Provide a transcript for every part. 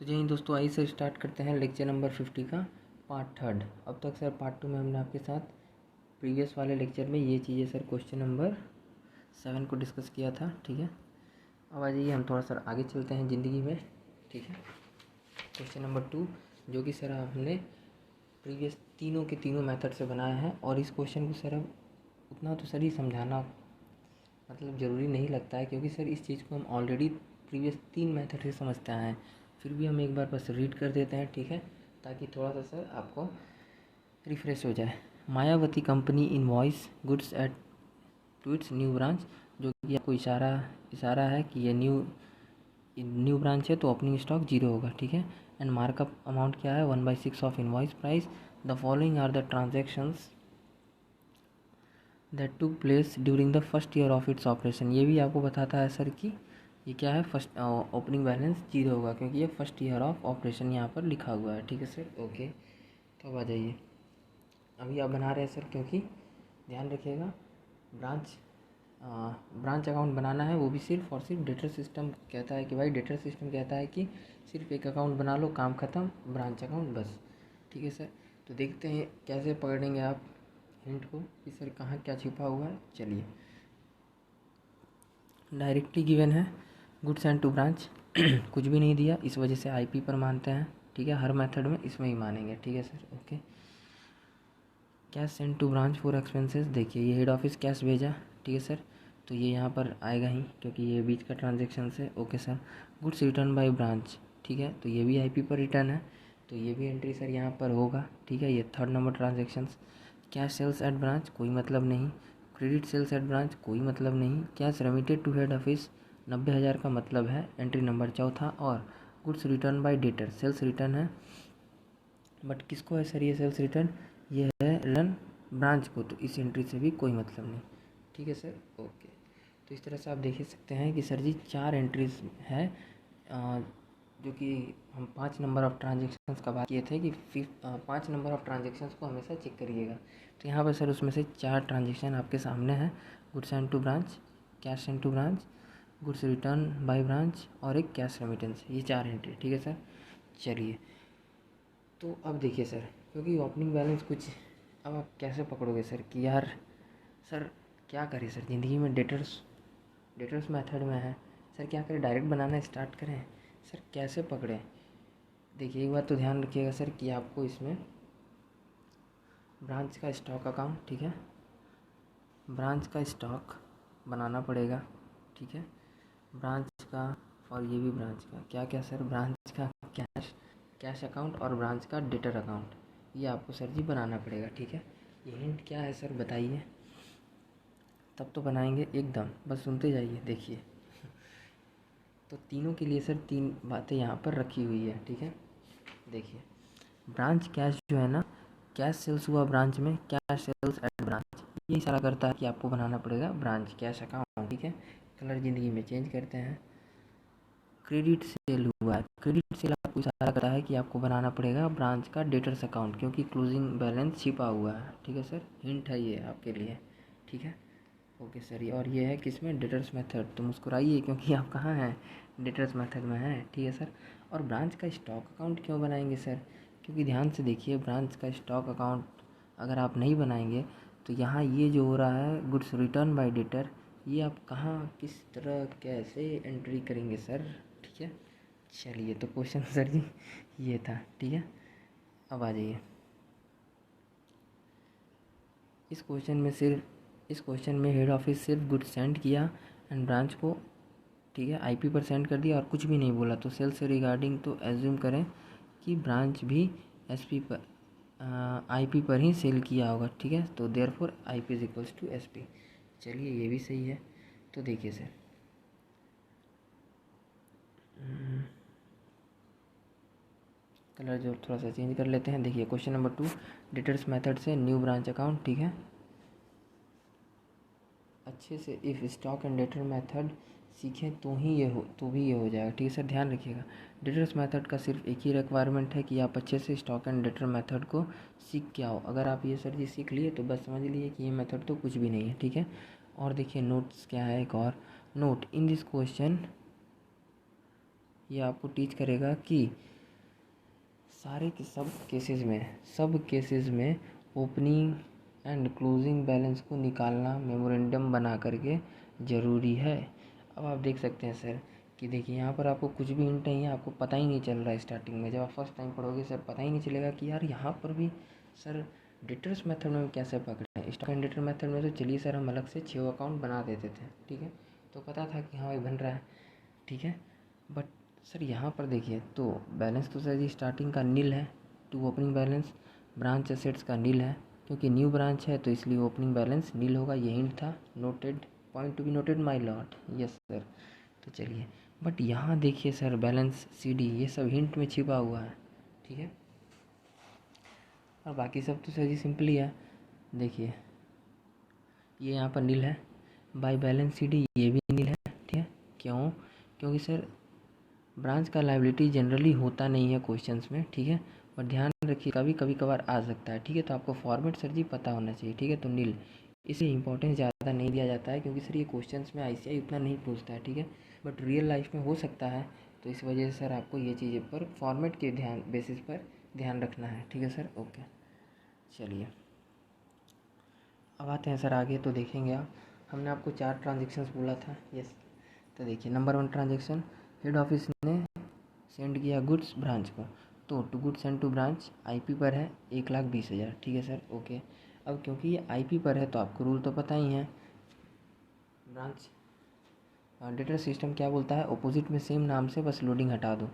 तो यही दोस्तों, आइए सर स्टार्ट करते हैं लेक्चर नंबर 50 का पार्ट थर्ड। अब तक सर पार्ट 2 में हमने आपके साथ प्रीवियस वाले लेक्चर में ये चीज़ें सर क्वेश्चन नंबर 7 को डिस्कस किया था। ठीक है, अब आ जाइए हम थोड़ा सर आगे चलते हैं ज़िंदगी में। ठीक है, क्वेश्चन नंबर 2 जो कि सर हमने प्रीवियस तीनों के तीनों मेथड से बनाया है। और इस क्वेश्चन को सर अब उतना तो सर ही समझाना मतलब ज़रूरी नहीं लगता है, क्योंकि सर इस चीज़ को हम ऑलरेडी प्रीवियस 3 मेथड से समझते आए हैं। फिर भी हम एक बार बस रीड कर देते हैं, ठीक है, ताकि थोड़ा सा सर आपको रिफ्रेश हो जाए। Mayawati company invoice goods at to its new branch, जो कि आपको इशारा है कि ये न्यू ब्रांच है तो ओपनिंग स्टॉक 0 होगा। ठीक है, एंड मार्कअप अमाउंट क्या है 1/6 of invoice price. The following are the transactions that to place during the first year of its operation. ये भी आपको बताता है सर कि ये क्या है, फर्स्ट ओपनिंग बैलेंस 0 होगा, क्योंकि ये फर्स्ट ईयर ऑफ ऑपरेशन यहाँ पर लिखा हुआ है। ठीक है सर, ओके। तो अब आ जाइए, अभी आप बना रहे हैं सर, क्योंकि ध्यान रखिएगा ब्रांच अकाउंट बनाना है, वो भी सिर्फ और सिर्फ डेटर सिस्टम कहता है कि भाई डेटर सिस्टम कहता है कि सिर्फ एक अकाउंट बना लो, काम ख़त्म, ब्रांच अकाउंट बस। ठीक है सर, तो देखते हैं कैसे पकड़ेंगे आप हिंट को कि सर कहाँ क्या छिपा हुआ है। चलिए, डायरेक्टली गिवन है गुड्स एंड टू ब्रांच कुछ भी नहीं दिया, इस वजह से आईपी पर मानते हैं। ठीक है, हर मेथड में इसमें ही मानेंगे। ठीक है sir, okay. Cash send to branch for expenses, देखिए ये हेड ऑफिस कैश भेजा। ठीक है सर, तो ये यहाँ पर आएगा ही, क्योंकि ये बीच का ट्रांजेक्शन है। Okay sir, goods return by branch, ठीक है, तो ये भी आईपी पर रिटर्न है, तो ये भी एंट्री सर यहाँ पर होगा। ठीक है, ये third number transactions. Cash sales at branch, कोई मतलब नहीं। क्रेडिट सेल्स एट ब्रांच, कोई मतलब नहीं। Cash remitted to head office 90,000 का मतलब है, एंट्री नंबर चौथा। और goods return by debtor, sales return है, बट किसको है सर ये सेल्स रिटर्न, ये है रिटर्न ब्रांच को, तो इस एंट्री से भी कोई मतलब नहीं। ठीक है सर, ओके। तो इस तरह से आप देख सकते हैं कि सर जी 4 एंट्रीज है, जो कि हम 5 नंबर ऑफ़ ट्रांजेक्शन्स का बात किए थे कि 5 नंबर ऑफ़ ट्रांजेक्शन्स को हमेशा चेक करिएगा। तो यहाँ पर सर उसमें से 4 ट्रांजेक्शन आपके सामने हैं, goods and to branch, cash and to branch, goods return by branch और एक कैश रेमिटेंस, ये 4 एंट्री। ठीक है सर, चलिए। तो अब देखिए सर, क्योंकि ओपनिंग बैलेंस कुछ अब आप कैसे पकड़ोगे सर कि यार सर क्या करें सर, ज़िंदगी में डेटर्स मेथड में है सर, क्या करें, डायरेक्ट बनाना स्टार्ट करें सर, कैसे पकड़ें। देखिए एक बात तो ध्यान रखिएगा सर कि आपको इसमें ब्रांच का स्टॉक अकाउंट, ठीक है, ब्रांच का स्टॉक बनाना पड़ेगा। ठीक है, ब्रांच का, और ये भी ब्रांच का क्या क्या सर, ब्रांच का कैश अकाउंट और ब्रांच का डेटर अकाउंट, ये आपको सर जी बनाना पड़ेगा। ठीक है, ये हिंट क्या है सर बताइए, तब तो बनाएंगे एकदम, बस सुनते जाइए। देखिए, तो तीनों के लिए सर 3 बातें यहाँ पर रखी हुई है। ठीक है, देखिए ब्रांच कैश जो है ना, कैश सेल्स हुआ ब्रांच में, कैश सेल्स एट ब्रांच, ये इशारा करता है कि आपको बनाना पड़ेगा ब्रांच कैश अकाउंट। ठीक है, कलर ज़िंदगी में चेंज करते हैं। क्रेडिट सेल हुआ है, क्रेडिट सेल आपको इशारा करता है कि आपको बनाना पड़ेगा ब्रांच का डेटर्स अकाउंट, क्योंकि क्लोजिंग बैलेंस छिपा हुआ है। ठीक है सर, हिंट है ये आपके लिए। ठीक है, ओके सर। और ये है किसमें, डेटर्स मेथड, तो मुस्कुराइए क्योंकि आप कहाँ हैं, डेटर्स मेथड में हैं। ठीक है सर, और ब्रांच का स्टॉक अकाउंट क्यों बनाएंगे सर, क्योंकि ध्यान से देखिए ब्रांच का स्टॉक अकाउंट अगर आप नहीं बनाएंगे तो यहाँ ये जो हो रहा है गुड्स रिटर्न बाय डेटर, ये आप कहाँ किस तरह कैसे एंट्री करेंगे सर। ठीक है, चलिए, तो क्वेश्चन सर जी ये था। ठीक है, अब आ जाइए, इस क्वेश्चन में हेड ऑफिस सिर्फ गुड्स सेंड किया एंड ब्रांच को, ठीक है, आईपी पर सेंड कर दिया और कुछ भी नहीं बोला, तो सेल से रिगार्डिंग तो एज्यूम करें कि ब्रांच भी एसपी पर आईपी पर ही सेल किया होगा। ठीक है, तो therefore IP is equals to SP. चलिए, ये भी सही है। तो देखिए सर, कलर जो थोड़ा सा चेंज कर लेते हैं। देखिए क्वेश्चन नंबर 2, डेटर्स मेथड से न्यू ब्रांच अकाउंट। ठीक है, अच्छे से if stock and debtor method सीखें तो भी ये हो जाएगा। ठीक है सर, ध्यान रखिएगा, डेटर्स मेथड का सिर्फ एक ही रिक्वायरमेंट है कि आप अच्छे से स्टॉक एंड डेटर मेथड को सीख के आओ। अगर आप ये सर जी सीख लिए तो बस समझ लीजिए कि ये मेथड तो कुछ भी नहीं है। ठीक है, और देखिए नोट्स क्या है, एक और नोट इन दिस क्वेश्चन, ये आपको टीच करेगा कि सारे के सब केसेस में ओपनिंग एंड क्लोजिंग बैलेंस को निकालना मेमोरेंडम बना करके ज़रूरी है। अब आप देख सकते हैं सर कि देखिए यहाँ पर आपको कुछ भी हिंट नहीं है, आपको पता ही नहीं चल रहा है स्टार्टिंग में। जब आप फर्स्ट टाइम पढ़ोगे सर पता ही नहीं चलेगा कि यार यहाँ पर भी सर डेटर्स मेथड में कैसे पकड़े हैं। स्टॉक एंड डेटर मेथड में तो चलिए सर हम अलग से 6 अकाउंट बना देते थे, ठीक है, तो पता था कि हाँ भाई बन रहा है, ठीक है। बट सर यहाँ पर देखिए तो बैलेंस तो सर जी स्टार्टिंग का नील है, to opening balance, branch assets का नील है, क्योंकि न्यू ब्रांच है तो इसलिए ओपनिंग बैलेंस नील होगा। ये हिंट था, noted, point to be noted my Lord, yes sir. तो चलिए, बट यहाँ देखिए सर बैलेंस CD ये सब हिंट में छिपा हुआ है, ठीक है। और बाकी सब तो सर जी सिंपल ही है। देखिए ये यहाँ पर नील है, बाय बैलेंस CD ये भी नील है, ठीक है। क्यों? क्योंकि सर ब्रांच का लायबिलिटी जनरली होता नहीं है क्वेश्चंस में, ठीक है, और ध्यान रखिए कभी कभी कभार आ सकता है, ठीक है। तो आपको फॉर्मेट सर जी पता होना चाहिए, ठीक है। तो नील इसे इंपॉर्टेंस ज़्यादा नहीं दिया जाता है क्योंकि सर ये क्वेश्चंस में ICI उतना नहीं पूछता है, ठीक है, बट रियल लाइफ में हो सकता है। तो इस वजह से सर आपको ये चीज़ें पर फॉर्मेट के बेसिस पर ध्यान रखना है, ठीक है सर, ओके। चलिए अब आते हैं सर आगे, तो देखेंगे आप, हमने आपको 4 ट्रांजेक्शन्स बोला था, यस। तो देखिए नंबर 1 ट्रांजेक्शन, हेड ऑफिस ने सेंड किया गुड्स ब्रांच को, तो to goods and to branch IP पर है 1,20,000, ठीक है सर, ओके। अब क्योंकि ये IP पर है तो आपको रूल तो पता ही है, ब्रांच डेटा सिस्टम क्या बोलता है, अपोजिट में सेम नाम से बस लोडिंग हटा दो।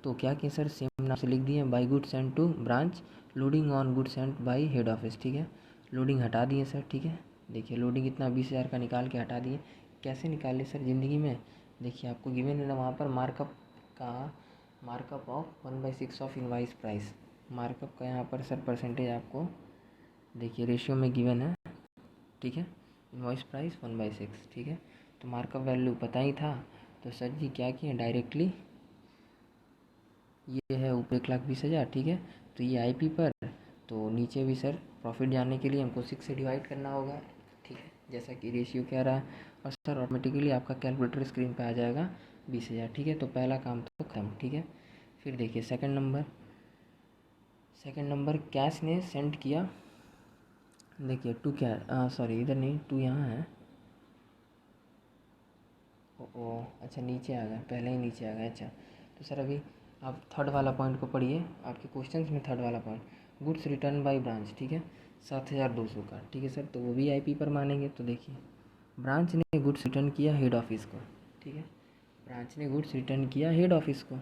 तो क्या कि सर सेम नाम से लिख दिए by goods and to branch, loading on goods and by head office, ठीक है। लोडिंग हटा दिए सर, ठीक है। देखिए लोडिंग इतना 20,000 का निकाल के हटा दिए। कैसे निकाले सर ज़िंदगी में, देखिए आपको गिवन है ना वहाँ पर markup of 1/6 of invoice price, markup का यहाँ पर सर परसेंटेज आपको देखिए रेशियो में गिवन है, ठीक है। इनवॉइस प्राइस 1/6, ठीक है। तो मार्कअप वैल्यू पता ही था, तो सर जी क्या किए डायरेक्टली, ये है ऊपर 1,20,000, ठीक है। तो ये IP पर, तो नीचे भी सर प्रॉफिट जानने के लिए हमको 6 से डिवाइड करना होगा, ठीक है, जैसा कि रेशियो कह रहा है। और सर ऑटोमेटिकली आपका कैलकुलेटर स्क्रीन पे आ जाएगा 20,000, ठीक है। तो पहला काम तो खत्म, ठीक है। फिर देखिए सेकंड नंबर कैश ने सेंड किया, देखिए टू क्या सॉरी इधर नहीं, टू यहाँ है, ओ अच्छा नीचे आ गया, पहले ही नीचे आ गया, अच्छा। तो सर अभी आप थर्ड वाला पॉइंट को पढ़िए, आपके क्वेश्चंस में थर्ड वाला point, goods return by branch, ठीक है, 7,200 का, ठीक है सर। तो वो भी IP पर मानेंगे। तो देखिए ब्रांच ने गुड्स रिटर्न किया हेड ऑफिस को, ठीक है, ब्रांच ने गुड्स रिटर्न किया हेड ऑफिस को,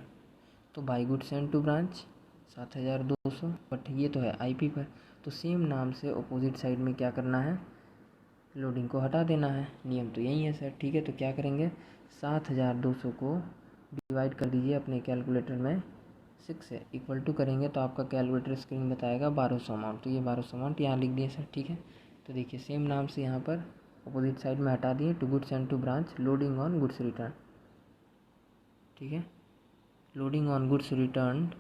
तो by goods send to branch 7,200, but ये तो है IP पर, तो सेम नाम से अपोजिट साइड में क्या करना है, लोडिंग को हटा देना है। नियम तो यही है सर, ठीक है। तो क्या करेंगे, 7,200 को डिवाइड कर दीजिए अपने कैलकुलेटर में 6 से, इक्वल टू करेंगे तो आपका कैलकुलेटर स्क्रीन बताएगा 1,200 अमाउंट। तो ये 1,200 अमाउंट यहाँ लिख दिए सर, ठीक है। तो देखिए सेम नाम से यहाँ पर अपोजिट साइड में हटा दिए, to goods and to branch, loading on goods return, ठीक है, loading on goods return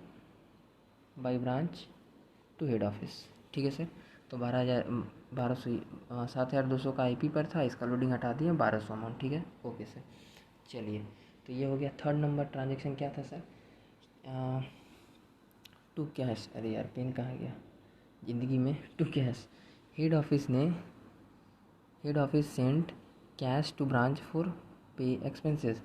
by branch to head office, ठीक है सर। तो 7,200 का IP पर था, इसका लोडिंग हटा दिया 1,200 अमाउंट, ठीक है, ओके सर। चलिए तो ये हो गया थर्ड नंबर ट्रांजेक्शन, क्या था सर, टू कैश, अरे यार पेन कहाँ गया ज़िंदगी में, to cash, head office send cash to branch for pay expenses,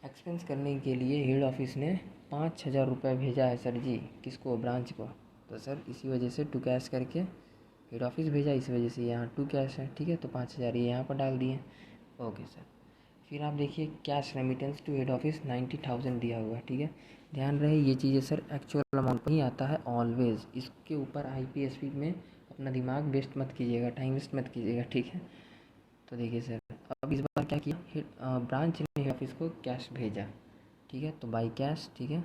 expense करने के लिए हेड ऑफिस ने 5,000 रुपये भेजा है सर जी, किसको, ब्रांच को। तो सर इसी वजह से टू कैश करके हेड ऑफिस भेजा, इस वजह से यहाँ टू कैश है, ठीक है। तो 5,000 ये यहाँ पर डाल दिए, ओके सर। फिर आप देखिए cash remittance to head office 90,000 दिया हुआ है, ठीक है। ध्यान रहे ये चीज़ें सर एक्चुअल अमाउंट पर ही आता है ऑलवेज, इसके ऊपर IPSP में अपना दिमाग वेस्ट मत कीजिएगा, टाइम वेस्ट मत कीजिएगा, ठीक है। तो देखिए सर अब इस बार क्या किया, ब्रांच ने हेड ऑफिस को कैश भेजा, ठीक है, तो बाई कैश, ठीक है,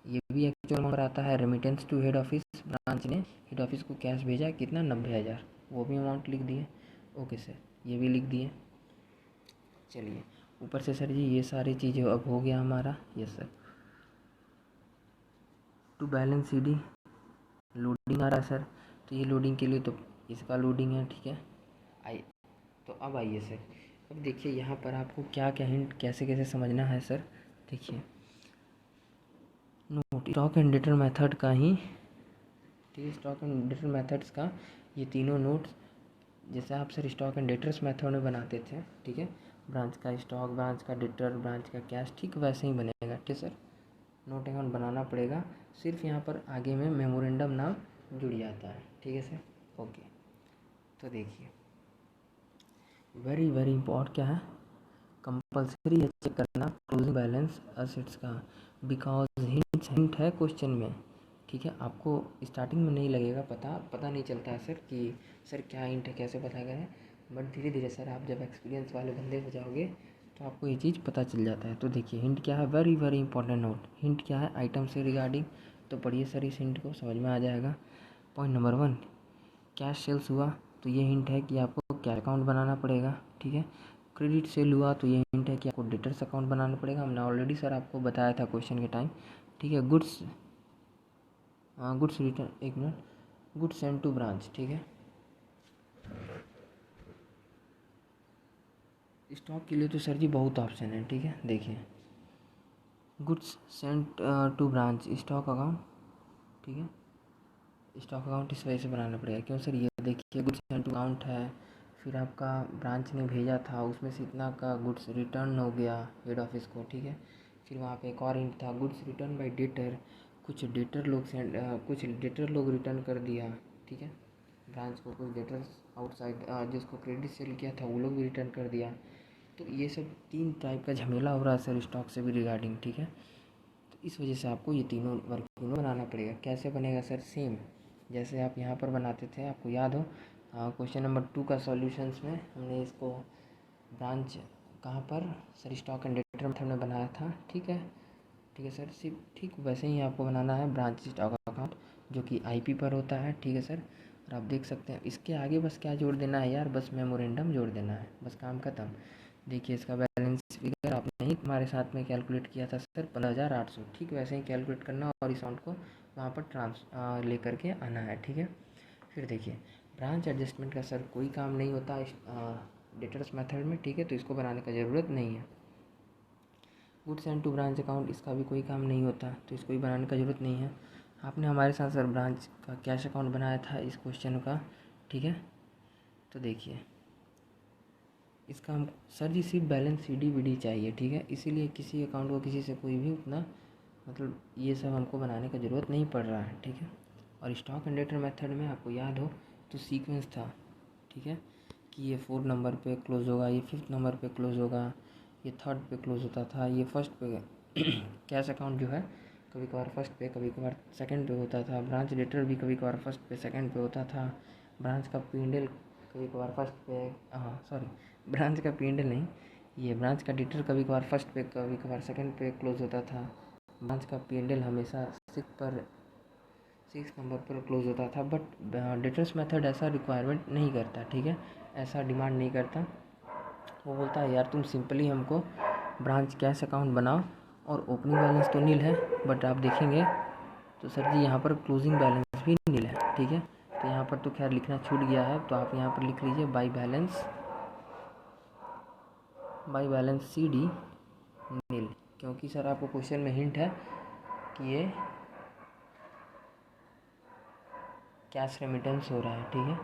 ये भी एक्चुअल अमाउंट आता है, remittance to head office, branch ने हेड ऑफिस को कैश भेजा कितना, 90,000, वो भी अमाउंट लिख दिए, ओके सर, ये भी लिख दिए। चलिए ऊपर से सर जी ये सारी चीज़ें अब हो गया हमारा, yes sir. To balance CD loading आ रहा है सर, तो ये लोडिंग के लिए तो इसका लोडिंग है, ठीक है। आई तो अब आइए सर, अब देखिए यहाँ पर आपको क्या क्या हिंट कैसे कैसे समझना है सर। देखिए note stock and debtor method का ही, ठीक है, स्टॉक एंड डेटर मेथड्स का ये तीनों नोट्स जैसे आप sir stock and debtors method में बनाते थे, ठीक है, ब्रांच का स्टॉक, ब्रांच का डेटर, ब्रांच का कैश, ठीक वैसे ही बनेगा, ठीक है सर। नोट अकाउंट बनाना पड़ेगा, सिर्फ यहाँ पर आगे में मेमोरेंडम नाम जुड़ जाता है, ठीक है सर। ओके, तो देखिए वेरी वेरी इंपॉर्टेंट क्या है, कंपलसरी है चेक करना क्लोजिंग बैलेंस असेट्स का, बिकॉज हिंट है क्वेश्चन में, ठीक है। आपको स्टार्टिंग में नहीं लगेगा पता नहीं चलता है सर कि सर क्या हिंट है, कैसे पता करें, बट धीरे धीरे सर आप जब एक्सपीरियंस वाले बंदे हो जाओगे तो आपको ये चीज़ पता चल जाता है। तो देखिए हिंट क्या है, very very important note, hint क्या है आइटम से रिगार्डिंग, तो पढ़िए सर इस हिंट को, समझ में आ जाएगा। पॉइंट नंबर 1, कैश सेल्स हुआ तो ये हिंट है कि आपको कैश अकाउंट बनाना पड़ेगा, ठीक है। क्रेडिट सेल हुआ तो ये हिंट है कि आपको डेटर्स अकाउंट बनाना पड़ेगा, हमने ऑलरेडी सर आपको बताया था क्वेश्चन के टाइम, ठीक है। गुड्स रिटर्न, एक minute, goods send to branch, ठीक है। स्टॉक के लिए तो सर जी बहुत ऑप्शन है, ठीक है। देखिए goods send to branch stock account, ठीक है, स्टॉक अकाउंट इस वजह से बनाना पड़ेगा, क्यों सर, ये देखिए गुड्स सेंड टू अकाउंट है, फिर आपका ब्रांच ने भेजा था उसमें से इतना का गुड्स रिटर्न हो गया हेड ऑफिस को, ठीक है। फिर वहाँ पे एक और हिंट था, गुड्स रिटर्न बाय डेटर, कुछ डेटर लोग रिटर्न कर दिया, ठीक है, ब्रांच को कुछ डेटर्स आउटसाइड जिसको क्रेडिट सेल किया था वो लोग भी रिटर्न कर दिया। तो ये सब 3 टाइप का झमेला हो रहा है सर स्टॉक से भी रिगार्डिंग, ठीक है। तो इस वजह से आपको ये तीनों वर्किंग नोट बनाना पड़ेगा। कैसे बनेगा सर, सेम जैसे आप यहाँ पर बनाते थे, आपको याद हो क्वेश्चन नंबर 2 का सॉल्यूशंस में हमने इसको ब्रांच कहाँ पर sir stock and debtor method में बनाया था, ठीक है, ठीक है सर। सिर्फ ठीक वैसे ही आपको बनाना है ब्रांच स्टॉक अकाउंट जो कि आईपी पर होता है, ठीक है सर। और आप देख सकते हैं इसके आगे बस क्या जोड़ देना है यार, बस मेमोरेंडम जोड़ देना है, बस काम खत्म। देखिए इसका बैलेंस फिगर आपने ही हमारे साथ में कैलकुलेट किया था सर 15,800, ठीक वैसे ही कैलकुलेट करना और इस अमाउंट को वहाँ पर लेकर के आना है, ठीक है। फिर देखिए ब्रांच एडजस्टमेंट का सर कोई काम नहीं होता डेटर्स मेथड में, ठीक है, तो इसको बनाने का ज़रूरत नहीं है। Goods send to branch account, इसका भी कोई काम नहीं होता, तो इसको भी बनाने का ज़रूरत नहीं है। आपने हमारे साथ सर ब्रांच का कैश अकाउंट बनाया था इस क्वेश्चन का, ठीक है। तो देखिए इसका हम सर जी सिर्फ बैलेंस सीडी बीडी चाहिए, ठीक है, इसीलिए किसी अकाउंट को किसी से कोई भी उतना मतलब ये सब हमको बनाने का ज़रूरत नहीं पड़ रहा है, ठीक है। और स्टॉक एंड डेटर मेथड में आपको याद हो तो सीक्वेंस था, ठीक है, कि ये 4 नंबर पे क्लोज़ होगा, ये 5th नंबर पे क्लोज़ होगा, ये 3rd पे क्लोज़ होता था, ये 1st पे कैश अकाउंट जो है कभी कभार 1st पे कभी कभार 2nd पे होता था, ब्रांच डेटर भी कभी कभार 1st पे 2nd पे होता था, ब्रांच का पीएनएल कभी कभार 1st पे, हाँ सॉरी, ब्रांच का पीएनएल नहीं, ये ब्रांच का डेटर कभी कभार 1st पे कभी कभार 2nd पे क्लोज़ होता था, ब्रांच का पीएनएल हमेशा 6 नंबर पर क्लोज होता था। बट डेटर्स मेथड ऐसा रिक्वायरमेंट नहीं करता, ठीक है, ऐसा डिमांड नहीं करता। वो बोलता है यार तुम सिंपली हमको ब्रांच कैश अकाउंट बनाओ और ओपनिंग बैलेंस तो नील है, बट आप देखेंगे तो सर जी यहाँ पर क्लोजिंग बैलेंस भी नील है, ठीक है। तो यहाँ पर तो खैर लिखना छूट गया है, तो आप यहाँ पर लिख लीजिए बाई बैलेंस सी डी नील, क्योंकि सर आपको क्वेश्चन में हिंट है कि ये कैश रेमिटेंस हो रहा है, ठीक है,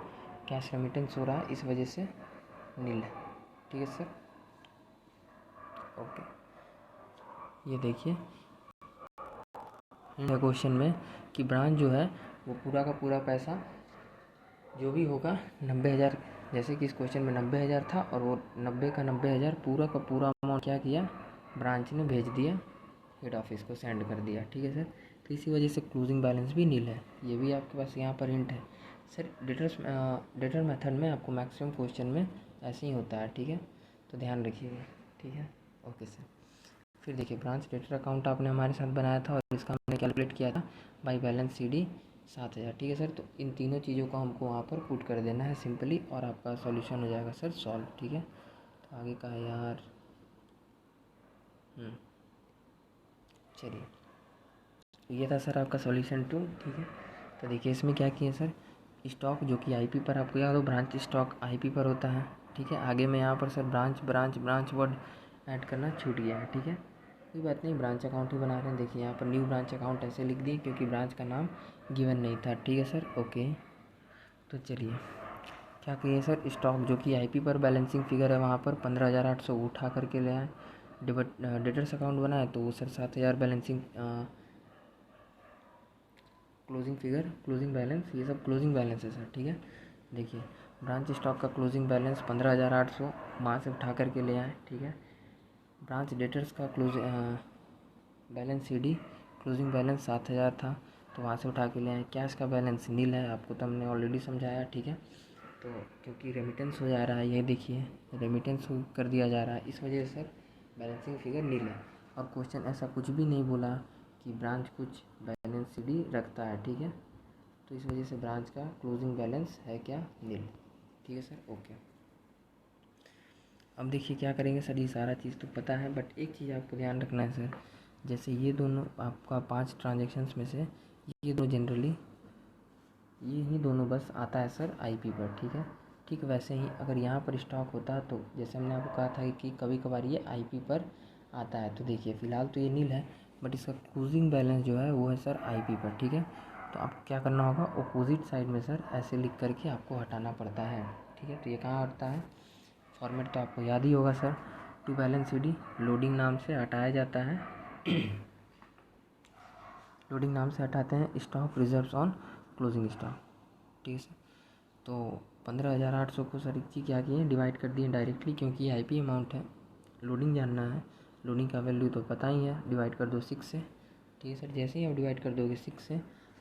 कैश रेमिटेंस हो रहा है इस वजह से नील, ठीक है सर। ओके, ये देखिए क्वेश्चन में कि ब्रांच जो है वो पूरा का पूरा पैसा जो भी होगा 90,000, जैसे कि इस क्वेश्चन में 90,000 था और वो 90 का 90,000 पूरा का पूरा अमाउंट क्या किया, ब्रांच ने भेज दिया, हेड ऑफिस को सेंड कर दिया, ठीक है सर। तो इसी वजह से क्लोजिंग बैलेंस भी नील है, ये भी आपके पास यहाँ पर हिंट है सर। डेटर मेथड में आपको मैक्सिमम क्वेश्चन में ऐसे ही होता है, ठीक है, तो ध्यान रखिएगा, ठीक है। ओके सर, फिर देखिए ब्रांच डेटर अकाउंट आपने हमारे साथ बनाया था और इसका हमने कैलकुलेट किया था बाई बैलेंस सी डी 7,000, ठीक है सर। तो इन तीनों चीज़ों को हमको वहाँ पर पुट कर देना है सिंपली और आपका सॉल्यूशन हो जाएगा सर सॉल्व, ठीक है। तो आगे का है यार, चलिए तो ये था सर आपका सॉल्यूशन 2, ठीक है। तो देखिए इसमें क्या किया सर, स्टॉक जो कि आईपी पर, आपको याद हो ब्रांच स्टॉक आईपी पर होता है, ठीक है। आगे में यहाँ पर सर ब्रांच वर्ड ऐड करना छूट गया है, ठीक है। कोई बात नहीं, ब्रांच अकाउंट ही बना रहे हैं। देखिए यहाँ पर न्यू ब्रांच अकाउंट ऐसे लिख दिए क्योंकि ब्रांच का नाम गिवन नहीं था, ठीक है सर, ओके। तो चलिए क्या करिए सर, स्टॉक जो कि आईपी पर बैलेंसिंग फिगर है वहाँ पर 15,800 उठा करके ले आए। डेटर्स अकाउंट बनाए तो sir 7,000 balancing closing figure, closing balance, ये सब क्लोजिंग बैलेंस है सर, ठीक है। देखिए ब्रांच स्टॉक का क्लोजिंग बैलेंस 15,800 वहाँ से उठा करके ले आए, ठीक है। ब्रांच डेटर्स का बैलेंस सीडी क्लोजिंग बैलेंस 7,000 था तो वहाँ से उठा के ले आए। कैश का बैलेंस नील है, आपको तो हमने ऑलरेडी समझाया, ठीक है। तो क्योंकि रेमिटेंस हो जा रहा है, ये देखिए रेमिटेंस कर दिया जा रहा है, इस वजह से सर बैलेंसिंग फिगर नील है। और क्वेश्चन ऐसा कुछ भी नहीं बोला कि ब्रांच कुछ बैलेंस सीडी रखता है, ठीक है। तो इस वजह से ब्रांच का क्लोजिंग बैलेंस है क्या, नील, ठीक है सर, ओके। अब देखिए क्या करेंगे सर, ये सारा चीज़ तो पता है बट एक चीज़ आपको ध्यान रखना है सर, जैसे ये दोनों आपका 5 ट्रांजेक्शन्स में से ये दो जनरली ये ही दोनों बस आता है सर आईपी पर, ठीक है। ठीक वैसे ही अगर यहाँ पर स्टॉक होता तो जैसे हमने आपको कहा था कि कभी कभार ये आईपी पर आता है। तो देखिए फ़िलहाल तो ये नील है बट इसका क्लोजिंग बैलेंस जो है वो है सर आईपी पर, ठीक है। तो आपको क्या करना होगा, अपोजिट साइड में सर ऐसे लिख करके आपको हटाना पड़ता है, ठीक है। तो ये कहाँ हटता है, फॉर्मेट तो आपको याद ही होगा sir, to balance CD loading नाम से हटाया जाता है लोडिंग नाम से हटाते हैं stock reserves on closing stock, ठीक है सर। तो 15,800 को सर की क्या किए, डिवाइड कर दिए डायरेक्टली क्योंकि ये आईपी अमाउंट है, लोडिंग जानना है, लोडिंग का वैल्यू तो पता ही है, डिवाइड कर दो 6 से, ठीक है सर। जैसे ही आप डिवाइड कर दोगे 6 से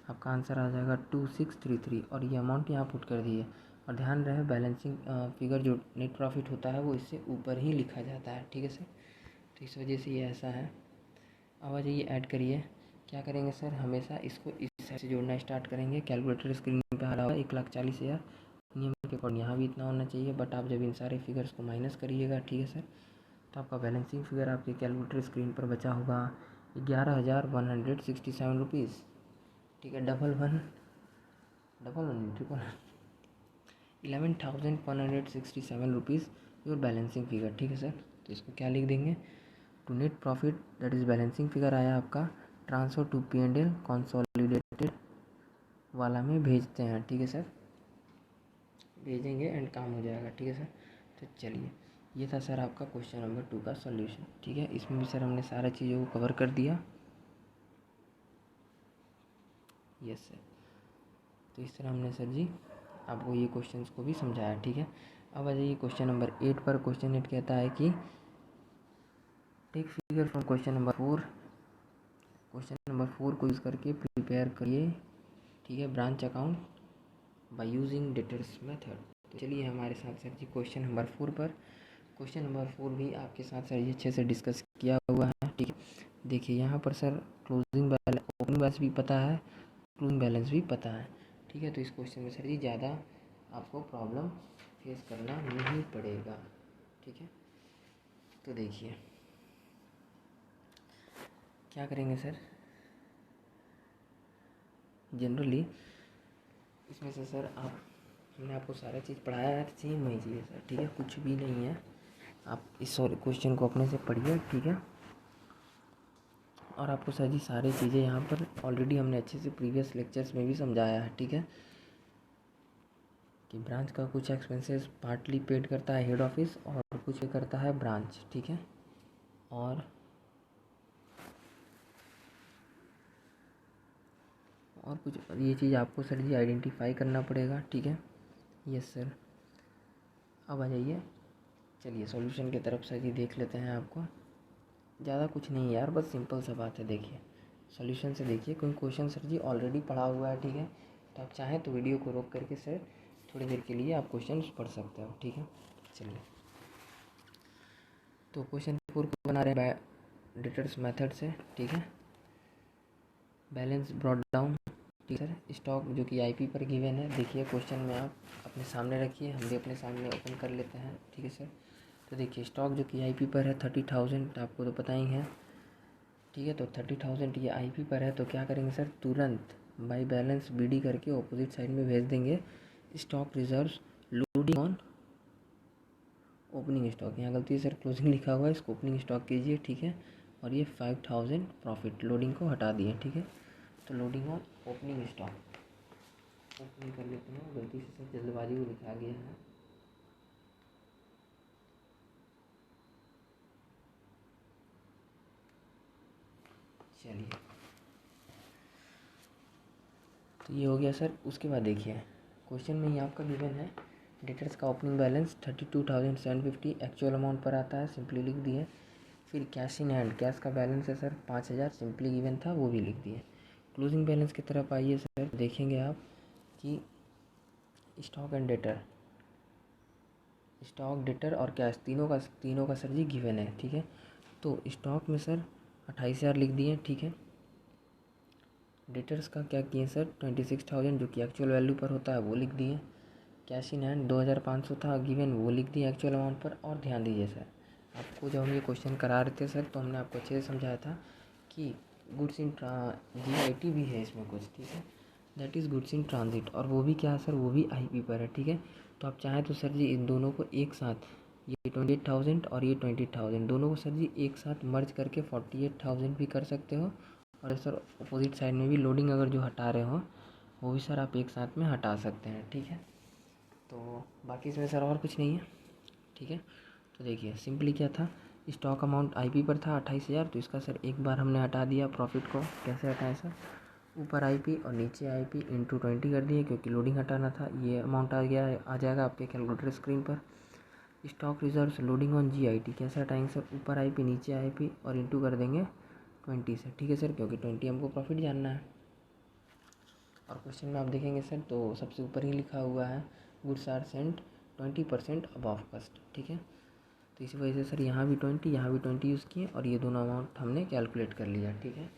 आपका आंसर आ जाएगा 2633 और ये अमाउंट यहाँ पुट कर दिए। और ध्यान रहे बैलेंसिंग फिगर जो नेट प्रॉफिट होता है वो इससे ऊपर ही लिखा जाता है, ठीक है सर। तो इस वजह से ये ऐसा है। अब आ जाइए ऐड करिए, क्या करेंगे सर, हमेशा इसको इस साइड से जोड़ना स्टार्ट करेंगे। कैलकुलेटर स्क्रीन पे आ रहा होगा 1,40,000, नियम के अकॉर्डिंग यहाँ भी इतना होना चाहिए बट आप जब इन सारे फिगर्स को माइनस करिएगा, ठीक है सर, तो आपका बैलेंसिंग फिगर आपके कैलकुलेटर स्क्रीन पर बचा होगा 11,167 रुपीज़, ठीक है। 11,167 रुपीज़ योर बैलेंसिंग फिगर, ठीक है सर। तो इसको क्या लिख देंगे, to net profit that is balancing figure आया आपका, ट्रांसफ़र टू P&L कंसोलिडेटेड वाला में भेजते हैं, ठीक है सर, भेजेंगे एंड काम हो जाएगा, ठीक है सर। तो चलिए ये था सर आपका क्वेश्चन नंबर 2 का सॉल्यूशन, ठीक है। इसमें भी सर हमने सारा चीज़ों को कवर कर दिया, यस सर। तो इस तरह हमने सर जी आपको ये क्वेश्चंस को भी समझाया, ठीक है। अब आ जाइए क्वेश्चन नंबर 8 पर। क्वेश्चन 8 कहता है कि take figure from question number 4, question number 4 को यूज़ करके प्रिपेयर करिए, ठीक है, branch account by using debtors method. तो चलिए हमारे साथ सर जी क्वेश्चन नंबर 4 पर। क्वेश्चन नंबर 4 भी आपके साथ सर जी अच्छे से डिस्कस किया हुआ है, ठीक है। देखिए यहाँ पर sir closing balance, opening balance भी पता है, क्लोजिंग बैलेंस भी पता है, ठीक है। तो इस क्वेश्चन में सर जी ज़्यादा आपको प्रॉब्लम फेस करना नहीं पड़ेगा, ठीक है। तो देखिए क्या करेंगे सर, जनरली इसमें से सर हमने आपको सारा चीज़ पढ़ाया है, सेम वही चीज़ है सर, ठीक है, कुछ भी नहीं है। आप इस क्वेश्चन को अपने से पढ़िए, ठीक है। और आपको सर जी सारी चीज़ें यहाँ पर ऑलरेडी हमने अच्छे से प्रीवियस लेक्चर्स में भी समझाया है, ठीक है, कि ब्रांच का कुछ एक्सपेंसेस पार्टली पेड करता है हेड ऑफिस और कुछ पे करता है ब्रांच, ठीक है। और कुछ ये चीज़ आपको सर जी आइडेंटिफाई करना पड़ेगा, ठीक है, यस सर। अब आ जाइए, चलिए सॉल्यूशन की तरफ सर जी देख लेते हैं। आपको ज़्यादा कुछ नहीं यार, बस सिंपल सा बात है। देखिए सॉल्यूशन से देखिए, कोई क्वेश्चन सर जी ऑलरेडी पढ़ा हुआ है, ठीक है, तो आप चाहें तो वीडियो को रोक करके सर थोड़ी देर के लिए आप क्वेश्चन पढ़ सकते हो, ठीक है। चलिए तो क्वेश्चन 4 को बना रहे हैं डेटर्स मेथड से, ठीक है। बैलेंस ब्रॉट डाउन, ठीक है सर। स्टॉक जो कि आईपी पर गिवन है, देखिए क्वेश्चन में आप अपने सामने रखिए, हम भी अपने सामने ओपन कर लेते हैं, ठीक है सर। तो देखिए स्टॉक जो कि आईपी पर है 30,000, आपको तो पता ही है, ठीक है। तो 30,000 ये आईपी पर है, तो क्या करेंगे सर, तुरंत बाई बैलेंस बीडी करके ऑपोजिट साइड में भेज देंगे stock reserves loading on opening stock. यहाँ गलती है सर, क्लोजिंग लिखा हुआ है, इसको ओपनिंग स्टॉक कीजिए, ठीक है। और ये 5000 प्रॉफिट। लोडिंग को हटा दिए, ठीक है। तो loading on opening stock opening कर लेते हैं। गलती से सर जल्दबाजी में लिखा गया है। चलिए, तो ये हो गया सर। उसके बाद देखिए क्वेश्चन में ही आपका गिवन है डेटर्स का ओपनिंग बैलेंस 32,750 एक्चुअल अमाउंट पर आता है, सिंपली लिख दिए। फिर कैश इन हैंड, कैश का बैलेंस है सर 5000, सिंपली गिवन था, वो भी लिख दिए। क्लोजिंग बैलेंस की तरफ आइए सर, देखेंगे आप कि stock and debtor, stock debtor और कैश तीनों का सर जी गिवन है, ठीक है। तो स्टॉक में सर 28,000 लिख दिए, ठीक है। डेटर्स का क्या किए सर 26,000 जो कि एक्चुअल वैल्यू पर होता है वो लिख दिए। कैश इन हैंड 2,500 था गिवन, वो लिख दिए एक्चुअल अमाउंट पर। और ध्यान दीजिए सर, आपको जब हम ये क्वेश्चन करा रहे थे सर तो हमने आपको अच्छे से समझाया था कि गुड्स इन GIT भी है इसमें कुछ, ठीक है, that is goods in transit. और वो भी क्या है सर, वो भी IP पर है, ठीक है। तो आप चाहें तो सर जी इन दोनों को एक साथ, ये 28,000 और ये 20,000 दोनों को सर जी एक साथ मर्ज करके 48,000 भी कर सकते हो। और सर अपोजिट साइड में भी लोडिंग अगर जो हटा रहे हो वो भी सर आप एक साथ में हटा सकते हैं, ठीक है। तो बाकी इसमें सर और कुछ नहीं है, ठीक है। तो देखिए सिंपली क्या था, स्टॉक अमाउंट IP पर था 28,000, तो इसका सर एक बार हमने हटा दिया प्रॉफिट को। कैसे हटाएं सर, ऊपर IP और नीचे IP इंटू 20 कर दिए, क्योंकि लोडिंग हटाना था। ये अमाउंट आ जाएगा आपके कैलकुलेटर स्क्रीन पर। Stock reserves loading on GIT कैसे हटाएंगे सर, ऊपर IP नीचे IP और इंटू कर देंगे 20 से, ठीक है सर, क्योंकि 20 हमको प्रॉफिट जानना है। और क्वेश्चन में आप देखेंगे सर तो सबसे ऊपर ही लिखा हुआ है goods are sent 20% above cost, ठीक है। तो इसी वजह से सर यहाँ भी 20 यहाँ भी 20 यूज़ किए और ये दोनों अमाउंट हमने कैलकुलेट कर लिया, ठीक है।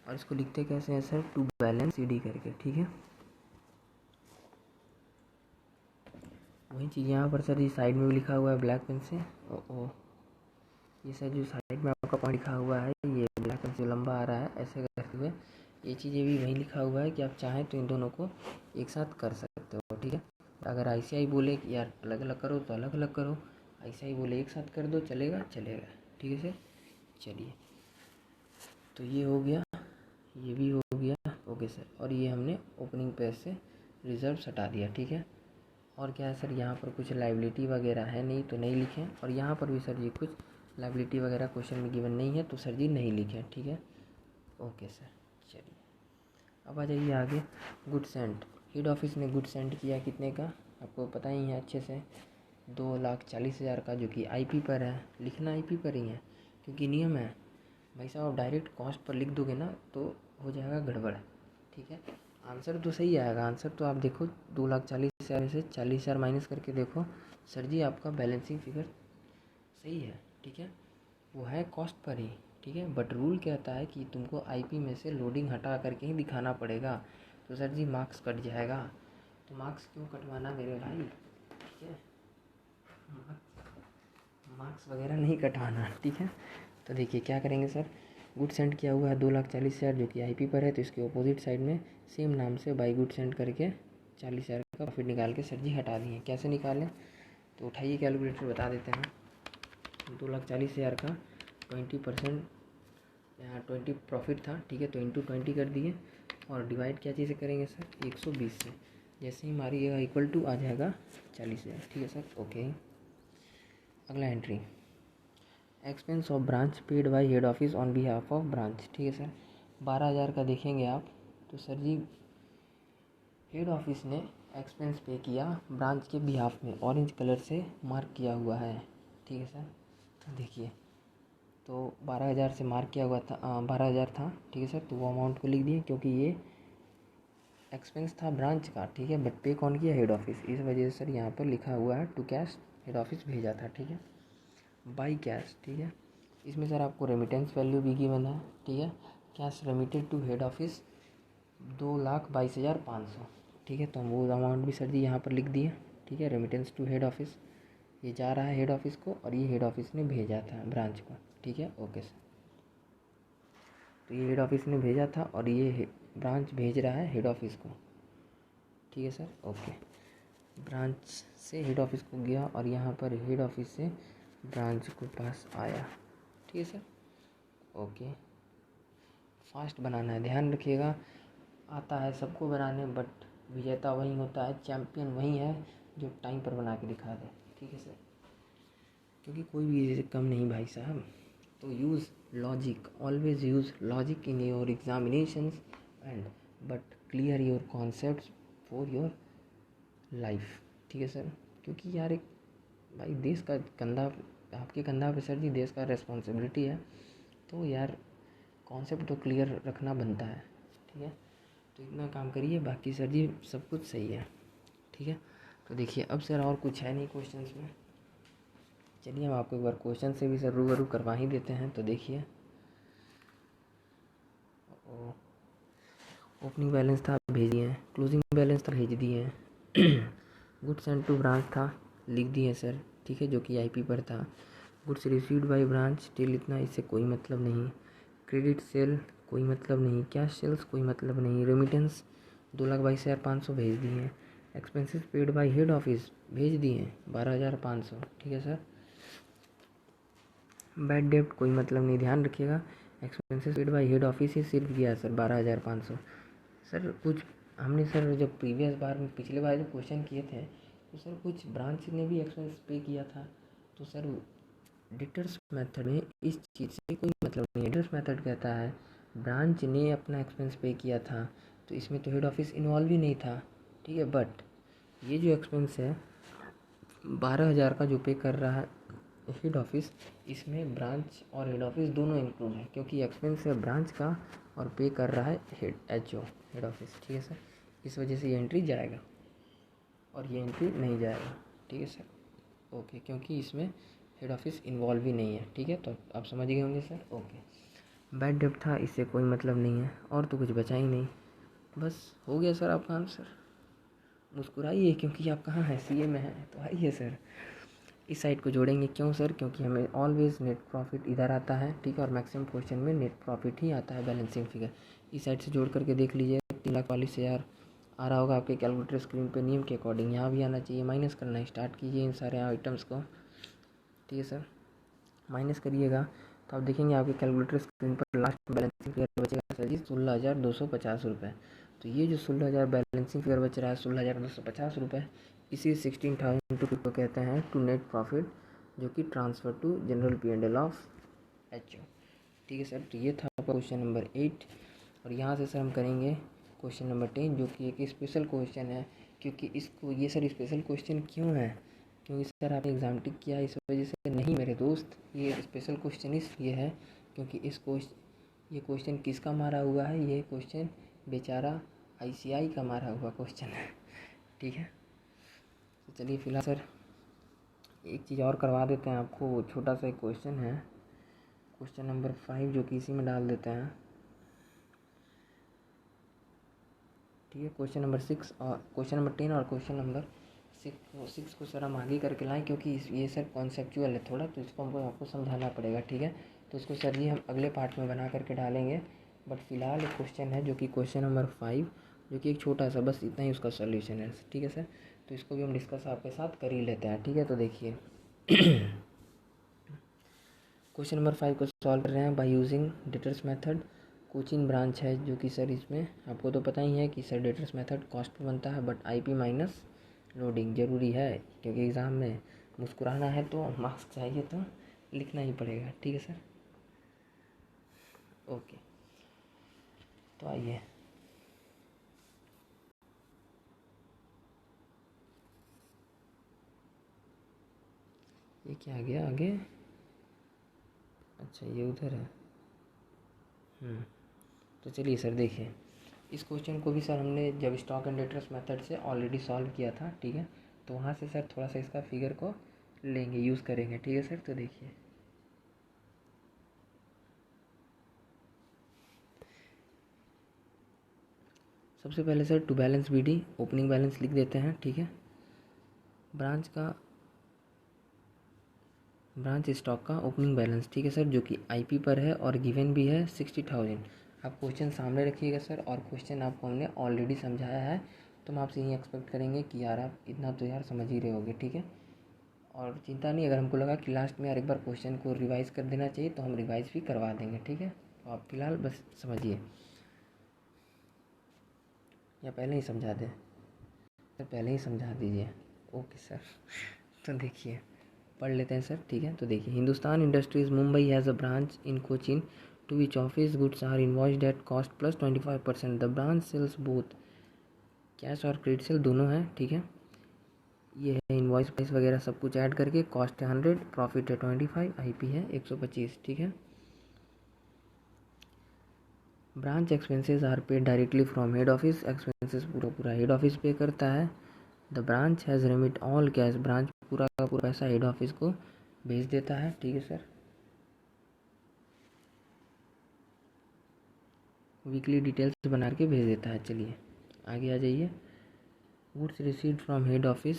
और इसको लिखते कैसे हैं सर, टू बैलेंस CD करके, ठीक है। वही चीज़ यहाँ पर सर ये साइड में भी लिखा हुआ है ब्लैक पेन से। ओ ये सर जो साइड में आपका पॉइंट लिखा हुआ है ये ब्लैक पेन से लंबा आ रहा है, ऐसे करते हुए ये चीज़ें भी वहीं लिखा हुआ है कि आप चाहें तो इन दोनों को एक साथ कर सकते हो, ठीक है। अगर ICI बोले कि यार अलग अलग करो तो अलग अलग करो, ICI बोले एक साथ कर दो, चलेगा, ठीक है सर। चलिए, तो ये हो गया, ये भी हो गया, ओके सर। और ये हमने ओपनिंग पेज से रिजर्व हटा दिया, ठीक है। और क्या है सर, यहाँ पर कुछ लाइबिलिटी वगैरह है नहीं तो नहीं लिखें, और यहाँ पर भी सर जी कुछ लाइबिलिटी वगैरह क्वेश्चन में गिवन नहीं है तो सर जी नहीं लिखें, ठीक है, ओके सर। चलिए, अब आ जाइए आगे। गुड सेंट, हेड ऑफिस ने गुड सेंट किया कितने का, आपको पता ही है अच्छे से, 2,40,000 का, जो कि IP पर है। लिखना IP पर ही है क्योंकि नियम है भाई साहब, आप डायरेक्ट कॉस्ट पर लिख दोगे ना तो हो जाएगा गड़बड़, ठीक है। आंसर तो सही आएगा, आंसर तो आप देखो 2,40,000 में से 40,000 माइनस करके देखो सर जी, आपका बैलेंसिंग फिगर सही है, ठीक है, वो है कॉस्ट पर ही, ठीक है। बट रूल कहता है कि तुमको IP में से लोडिंग हटा करके ही दिखाना पड़ेगा, तो सर जी मार्क्स कट जाएगा। तो मार्क्स क्यों कटवाना मेरे भाई, ठीक है, मार्क्स वगैरह नहीं कटवाना, ठीक है। तो देखिए क्या करेंगे सर, गुड सेंड किया हुआ है 2,40,000 जो कि IP पर है, तो इसके अपोजिट साइड में सेम नाम से बाई गुड सेंड करके 40,000 का प्रॉफिट निकाल के सर जी हटा दिए। कैसे निकालें, तो उठाइए कैलकुलेटर, बता देते हैं। 2,40,000 का 20%, यहाँ 20 प्रॉफिट था, ठीक है, तो इंटू 20 कर दिए और डिवाइड क्या चीज़ से करेंगे सर, 120 से। जैसे ही मारिएगा इक्वल टू आ जाएगा 40,000, ठीक है सर, ओके। अगला entry, expense of branch paid by head office on behalf of branch, ठीक है सर। 12,000 का देखेंगे आप तो सर जी हेड ऑफिस ने एक्सपेंस पे किया ब्रांच के बिहाफ में, ऑरेंज कलर से मार्क किया हुआ है, ठीक है सर। तो देखिए, तो 12,000 से मार्क किया हुआ था, 12,000 था, ठीक है सर। तो वो अमाउंट को लिख दिए क्योंकि ये एक्सपेंस था ब्रांच का, ठीक है, बट पे कौन किया, हेड ऑफिस, इस वजह से सर यहाँ पर लिखा हुआ है टू कैश, हेड ऑफिस भेजा था, ठीक है, बाई कैश, ठीक है। इसमें सर आपको रेमिटेंस वैल्यू भी गिवन है, ठीक है, cash remitted to head office 2,22,500, ठीक है। तो हम वो अमाउंट भी सर जी यहाँ पर लिख दिए, ठीक है, रेमिटेंस टू हेड ऑफिस, ये जा रहा है हेड ऑफिस को और ये हेड ऑफिस ने भेजा था ब्रांच को, ठीक है, ओके सर। तो ये हेड ऑफिस ने भेजा था और ये ब्रांच भेज रहा है हेड ऑफिस को, ठीक है सर, ओके। ब्रांच से हेड ऑफिस को गया और यहाँ पर हेड ऑफिस से ब्रांच को पास आया, ठीक है सर, ओके, फास्ट बनाना है, ध्यान रखिएगा। आता है सबको बनाने, बट विजेता वही होता है, चैम्पियन वही है जो टाइम पर बना के दिखा दे, ठीक है सर, क्योंकि कोई भी इसे कम नहीं भाई साहब। तो use logic, always use logic in your examinations and but clear your concepts for your life, ठीक है सर। क्योंकि यार एक भाई देश का कंधा आपके कंधा पे सर जी, देश का रिस्पॉन्सिबिलिटी है, तो यार कॉन्सेप्ट तो क्लियर रखना बनता है, ठीक है। तो इतना काम करिए, बाकी सर जी सब कुछ सही है, ठीक है। तो देखिए अब सर और कुछ है नहीं क्वेश्चंस में, चलिए हम आपको एक बार क्वेश्चन से भी सर रूबरू करवा ही देते हैं। तो देखिए ओपनिंग बैलेंस था, भेज दिए हैं। क्लोजिंग बैलेंस था, भेज दिए हैं। गुड्स एंड टू ब्रांच था, लिख दिए सर, ठीक है, जो कि आईपी पर था। Goods received by branch till इतना, इससे कोई मतलब नहीं। क्रेडिट सेल कोई मतलब नहीं। कैश सेल्स कोई मतलब नहीं। रेमिटेंस 2,22,500 भेज दिए हैं। Expenses paid by head office भेज दिए हैं 12,500, ठीक है सर। बैड डेब्ट कोई मतलब नहीं, ध्यान रखिएगा। Expenses paid by head office ही सिर्फ गया सर 12,500। सर कुछ हमने सर जब प्रीवियस बार में पिछले बार जब क्वेश्चन किए थे, तो सर कुछ ब्रांच ने भी एक्सपेंस पे किया था। तो सर डिटर्स मेथड में इस चीज़ से कोई मतलब नहीं है। डिटर्स मेथड कहता है ब्रांच ने अपना एक्सपेंस पे किया था, तो इसमें तो हेड ऑफिस इन्वॉल्व ही नहीं था, ठीक है। बट ये जो एक्सपेंस है 12,000 का जो पे कर रहा है हेड ऑफिस, इसमें ब्रांच और हेड ऑफिस दोनों इंक्लूड है, क्योंकि एक्सपेंस है ब्रांच का और पे कर रहा है हेड ऑफिस, ठीक है सर। इस वजह से ये एंट्री जाएगा और ये एंट्री नहीं जाएगा, ठीक है सर। ओके, क्योंकि इसमें हेड ऑफिस इन्वॉल्व ही नहीं है, ठीक है। तो आप समझ गए होंगे सर। ओके, बैड डेब्ट था, इससे कोई मतलब नहीं है, और तो कुछ बचा ही नहीं। बस हो गया सर आपका आंसर। मुस्कुराइए, क्योंकि आप कहाँ हैं, सीए में हैं, तो आइए सर इस साइड को जोड़ेंगे। क्यों सर? क्योंकि हमें ऑलवेज नेट प्रॉफिट इधर आता है, ठीक है, और मैक्सिमम क्वेश्चन में नेट प्रॉफिट ही आता है, बैलेंसिंग फिगर। इस साइड से जोड़ करके देख लीजिए, 3,40,000 आ रहा होगा आपके कैलकुलेटर स्क्रीन पे, नियम के अकॉर्डिंग यहाँ भी आना चाहिए। माइनस करना स्टार्ट कीजिए इन सारे आइटम्स को, ठीक है सर। माइनस करिएगा तो आप देखेंगे आपके कैलकुलेटर स्क्रीन पर लास्ट बैलेंसिंग फिगर बचेगा सर जी 16,250 रुपये। तो ये जो 16,000 बैलेंसिंग फिगर बच रहा है, 16,250 रुपये, इसी 16,000 को कहते हैं टू नेट प्रॉफिट, जो कि transfer to general P&L of H O, ठीक है सर। तो ये था आपका क्वेश्चन नंबर 8, और यहाँ से सर हम करेंगे क्वेश्चन नंबर 10, जो कि एक स्पेशल क्वेश्चन है। क्योंकि इसको ये सर स्पेशल क्वेश्चन क्यों है? क्योंकि सर आपने एग्ज़ाम टिक किया इस वजह से नहीं मेरे दोस्त, ये स्पेशल क्वेश्चन इसलिए है क्योंकि ये क्वेश्चन किसका मारा हुआ है? ये क्वेश्चन बेचारा आईसीआई का मारा हुआ क्वेश्चन है, ठीक है। तो चलिए फिलहाल सर एक चीज़ और करवा देते हैं आपको, छोटा सा एक क्वेश्चन है, क्वेश्चन नंबर 5, जो कि इसी में डाल देते हैं, ठीक है। क्वेश्चन नंबर 6 और क्वेश्चन नंबर 10 और क्वेश्चन नंबर 6 को सर हम आगे करके लाएँ, क्योंकि ये सर कॉन्सेप्चुअल है थोड़ा, तो इसको हमको आपको समझाना पड़ेगा, ठीक है। तो इसको सर जी हम अगले पार्ट में बना करके डालेंगे। बट फिलहाल एक क्वेश्चन है जो कि क्वेश्चन नंबर 5, जो कि एक छोटा सा, बस इतना ही उसका सोल्यूशन है, ठीक है सर। तो इसको भी हम डिस्कस आपके साथ कर ही लेते हैं, ठीक है। तो देखिए क्वेश्चन नंबर 5 को सॉल्व कर रहे हैं by using debtors method. Cochin branch है, जो कि सर इसमें आपको तो पता ही है कि सर डिटर्स मेथड कॉस्ट पे बनता है, बट आईपी माइनस लोडिंग ज़रूरी है, क्योंकि एग्ज़ाम में मुस्कुराना है तो मार्क्स चाहिए, तो लिखना ही पड़ेगा, ठीक है सर। ओके, तो आइए ये क्या आ गया आगे? अच्छा ये उधर है। तो चलिए सर देखिए, इस क्वेश्चन को भी सर हमने जब स्टॉक एंड डेटर्स मेथड से ऑलरेडी सॉल्व किया था, ठीक है। तो वहाँ से सर थोड़ा सा इसका फिगर को लेंगे, यूज़ करेंगे, ठीक है सर। तो देखिए सबसे पहले sir to balance BD opening balance लिख देते हैं, ठीक है। ब्रांच स्टॉक का ओपनिंग बैलेंस, ठीक है सर, जो कि आईपी पर है और गिवन भी है 60,000। आप क्वेश्चन सामने रखिएगा सर, और क्वेश्चन आपको हमने ऑलरेडी समझाया है, तो हम आपसे यही एक्सपेक्ट करेंगे कि यार आप इतना तो यार समझ ही रहे होगे, ठीक है। और चिंता नहीं, अगर हमको लगा कि लास्ट में यार एक बार क्वेश्चन को रिवाइज कर देना चाहिए तो हम रिवाइज भी करवा देंगे, ठीक है। तो आप फिलहाल बस समझिए, या पहले ही समझा दें सर, पहले ही समझा दीजिए। Okay sir. तो देखिए पढ़ लेते हैं सर, ठीक है। तो देखिए, Hindustan industries Mumbai has a branch in Cochin to which office goods are invoiced at cost plus 25%। The branch sales both cash और क्रेडिट सेल दोनों है, ठीक है। ये है इन्वॉइस प्राइस वगैरह सब कुछ ऐड करके, कॉस्ट है 100, प्रॉफिट है 25, आईपी है 125, ठीक है। Branch expenses are paid directly from head office, expenses पूरा पूरा हेड ऑफिस पे करता है। The branch has remit all cash, branch पूरा का पूरा पैसा हेड ऑफिस को भेज देता है, ठीक है सर। वीकली डिटेल्स बना के भेज देता है। चलिए आगे आ जाइए। Goods received from head office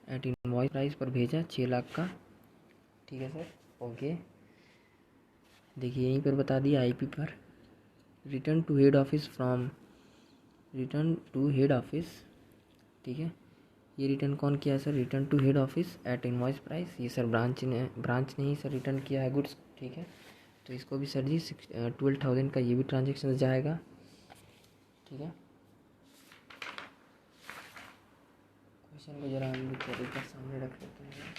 at invoice price पर भेजा 6 लाख का, ठीक है सर। ओके, देखिए यहीं पर बता दिया आईपी पर। Return to head office from, return to head office, ठीक है। ये रिटर्न कौन किया है sir? Return to head office at invoice price, ये सर ब्रांच ने ही सर रिटर्न किया है गुड्स, ठीक है। तो इसको भी सर जी 12,000 का ये भी ट्रांजेक्शन जाएगा, ठीक है। क्वेश्चन को जरा हम लोग तरीका सामने रख लेते हैं।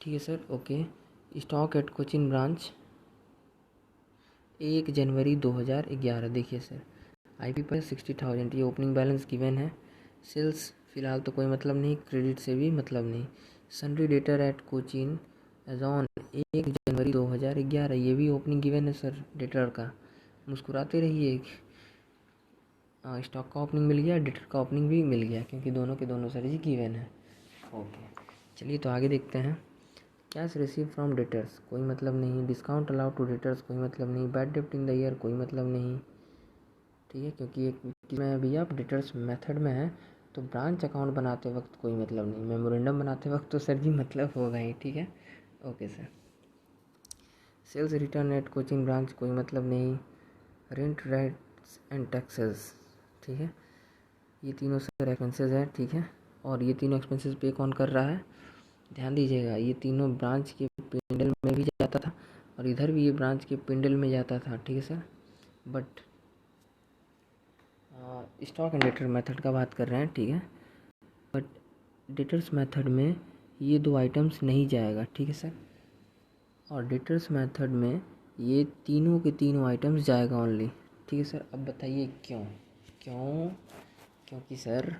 ठीक है sir, okay. Stock at Cochin branch 1 January 2011। देखिए सर, आईपी पर 60,000, ये ओपनिंग बैलेंस गिवन है। सेल्स फ़िलहाल तो कोई मतलब नहीं, क्रेडिट से भी मतलब नहीं। Sundry debtor at Cochin as on 1 January 2011, ये भी ओपनिंग गिवन है सर डेटर का। मुस्कुराते रहिए, स्टॉक का ओपनिंग मिल गया, डेटर का ओपनिंग भी मिल गया, क्योंकि दोनों के दोनों सर जी गिवन है। ओके, चलिए तो आगे देखते हैं। कैश रिसीव फ्रॉम डेटर्स, कोई मतलब नहीं। डिस्काउंट अलाउड टू डेटर्स, कोई मतलब नहीं। बैड डेप्ट इन द ईयर, कोई मतलब नहीं, ठीक है। क्योंकि एक में भैया आप डेटर्स मेथड में है, तो ब्रांच अकाउंट बनाते वक्त कोई मतलब नहीं। मेमोरेंडम बनाते वक्त तो सर जी मतलब होगा ही, ठीक है। Okay sir. Sales return at Cochin branch, कोई मतलब नहीं। रेंट राइट्स एंड टैक्सेस, ठीक है। ये तीनों सर एक्सपेंसेस है, ठीक है। और ये तीनों एक्सपेंसेस पे कौन कर रहा है? ध्यान दीजिएगा, ये तीनों ब्रांच के पिंडल में भी जाता था और इधर भी ये ब्रांच के पिंडल में जाता था, ठीक है sir. But stock and debtor method का बात कर रहे हैं, ठीक है। बट डेटर्स मेथड में ये दो आइटम्स नहीं जाएगा, ठीक है सर। और डेटर्स मेथड में ये तीनों के तीनों आइटम्स जाएगा ओनली, ठीक है सर। अब बताइए क्यों? क्योंकि सर